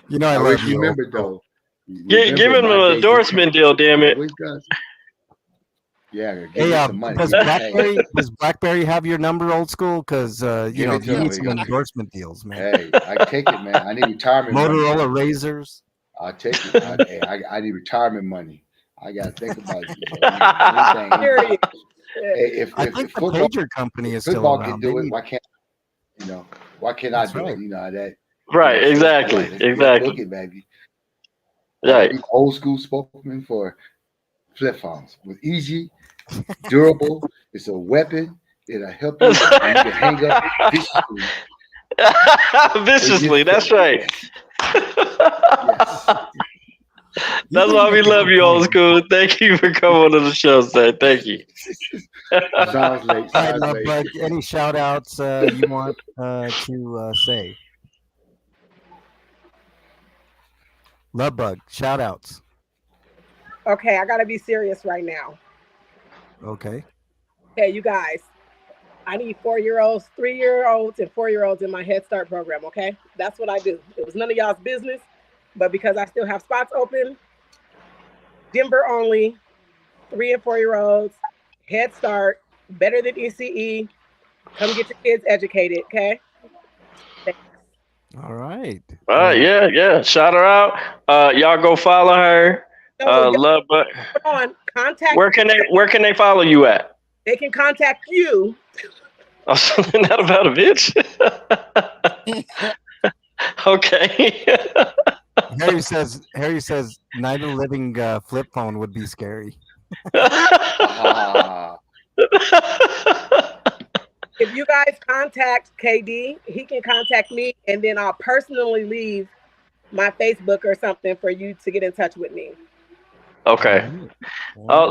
You know, I love you. Remember though. Give him an endorsement deal, damn it. Yeah. Hey, does BlackBerry have your number, Old School? Because you need some endorsement deals, man. Hey, I take it, man. I need retirement. Motorola Razors. I'll take it. I need retirement money. I gotta think about it. I think the pager company is still around. Can do it. Why can't Why can't I do it? That. Right. Exactly. Look it, baby. Right. Old school spokesman for flip phones. With easy, durable. It's a weapon. It'll help you. And you can hang up viciously. Viciously. That's right. Yes. That's why we love you, Old School. Thank you for coming on the show, sir. Thank you. Sounds late. But any shout outs you want to say? Lovebug, shout outs. Okay, I gotta be serious right now. Okay. Hey, you guys. I need 4-year-olds, 3-year-olds, and 4-year-olds in my Head Start program, okay? That's what I do. It was none of y'all's business. But because I still have spots open, Denver only, 3 and 4-year-olds, Head Start, better than ECE. Come get your kids educated, okay? Thanks. All right. Yeah. Shout her out. Y'all go follow her. Love, but contact. Where can they follow you at? They can contact you. Oh, something not about a bitch. Okay. Harry says Night of the Living flip phone would be scary. If you guys contact KD, he can contact me, and then I'll personally leave my Facebook or something for you to get in touch with me. Okay.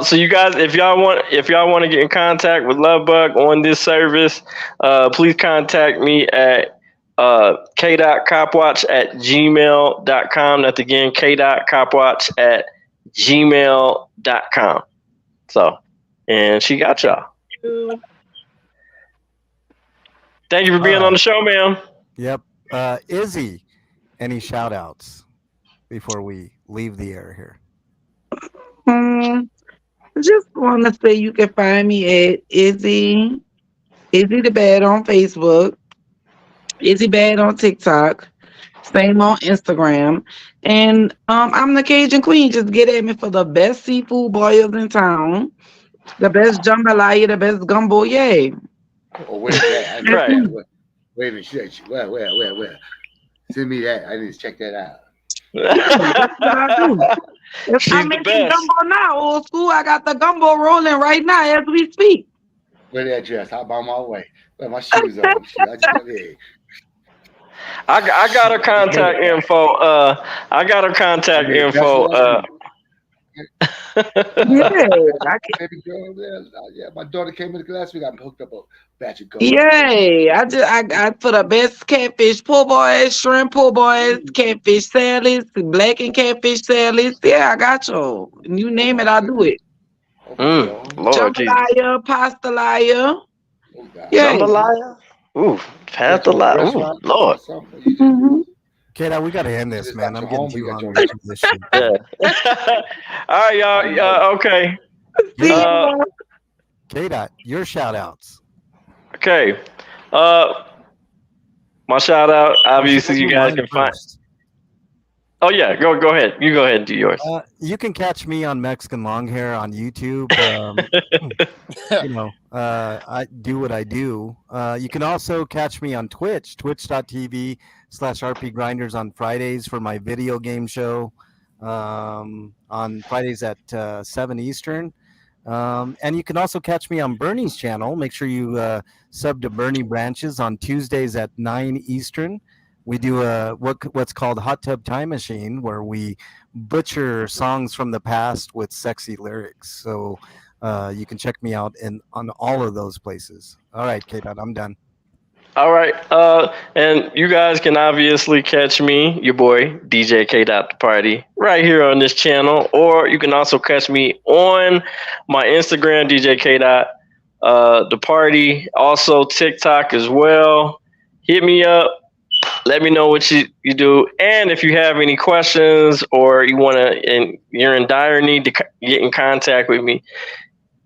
So you guys, if y'all want to get in contact with Lovebug on this service, please contact me at k.copwatch@gmail.com. That's again k.copwatch@gmail.com. So, and she got y'all. Thank you for being on the show, ma'am. Yep. Izzy, any shout outs before we leave the air here? Just want to say you can find me at Izzy the Bad on Facebook, Izzy Bad on TikTok, same on Instagram, and I'm the Cajun Queen. Just get at me for the best seafood boils in town, the best jambalaya, the best gumbo. Yay! Oh, where's that? Right. Wait a minute. Where? Send me that. I need to check that out. If I'm making gumbo now, Old School, I got the gumbo rolling right now as we speak. Where the address? I'm on my way. Where my shoes on? I got her contact info. Baby girl, yeah. My daughter came in last week. I hooked up a batch of gold. Yay! I put the best catfish po' boys, shrimp po' boys, catfish salads, black and catfish salads. Yeah, I got you. You name it, I'll do it. Lord Jesus. Jambalaya, pastalaya. Yay. Jambalaya? Ooh, pastalaya. Ooh, Lord. K-Dot, we gotta end this, man. I'm getting too hungry for this shit. Yeah. All right, y'all. Okay. K-Dot, your shout outs. Okay. My shout out, obviously you guys can find. Oh yeah, go ahead. You go ahead and do yours. You can catch me on Mexican Long Hair on YouTube. I do what I do. You can also catch me on Twitch, twitch.tv/RP Grinders on Fridays for my video game show. On Fridays at 7 Eastern. And you can also catch me on Bernie's channel. Make sure you sub to Bernie Branches on Tuesdays at 9 Eastern. We do what's called Hot Tub Time Machine, where we butcher songs from the past with sexy lyrics. So you can check me out on all of those places. All right, K-Dot, I'm done. All right. And you guys can obviously catch me, your boy, DJ K. The Party, right here on this channel. Or you can also catch me on my Instagram, DJ K. The Party. Also TikTok as well. Hit me up. Let me know what you do. And if you have any questions or you want to, and you're in dire need to get in contact with me,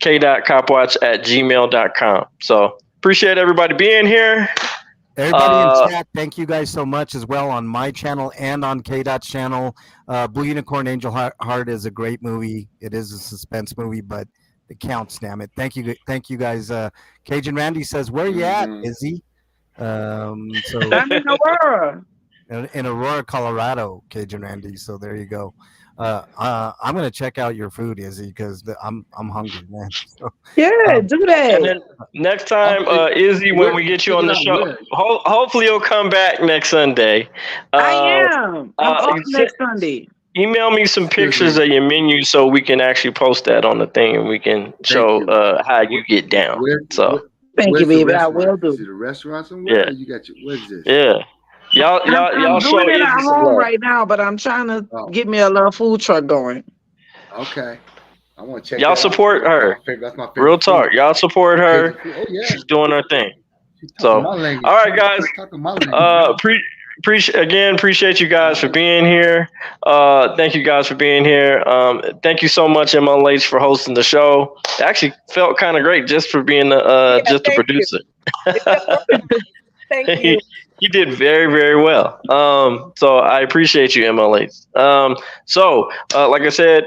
k.copwatch@gmail.com. So appreciate everybody being here. Everybody in chat, thank you guys so much as well on my channel and on K-Dot's channel. Blue Unicorn Angel Heart is a great movie. It is a suspense movie, but it counts, damn it. Thank you guys. Cajun Randy says, where you at, Izzy? I'm in Aurora. In Aurora, Colorado, Cajun Randy. So there you go. I'm gonna check out your food, Izzy, because I'm hungry, man. So, do that. And then next time, Izzy, when we get you on the show, hopefully you'll come back next Sunday. I am. I'm off next Sunday. Email me some pictures of your menu so we can actually post that on the thing and we can show how you get down. Thank you, baby. I will do. Is it a restaurant somewhere? Yeah. You got your, what is this? Yeah. Y'all I'm show doing it at Izzy some home love. right now, but I'm trying to get me a little food truck going. Okay. I want to check Y'all support her. That's my favorite. Real talk. Y'all support her. Oh, yeah. She's doing her thing. So, all right, guys. Appreciate you guys for being here. Thank you guys for being here. Thank you so much, MLH, for hosting the show. It actually felt kind of great just for being just a producer. Thank you. You did very, very well. So I appreciate you, MLH. Like I said,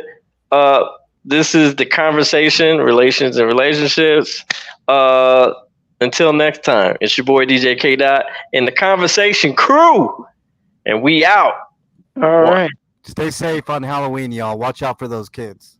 this is the Conversation, Relations and Relationships. Until next time, it's your boy DJ K. and the Conversation crew, and we out. All right. Stay safe on Halloween, y'all. Watch out for those kids.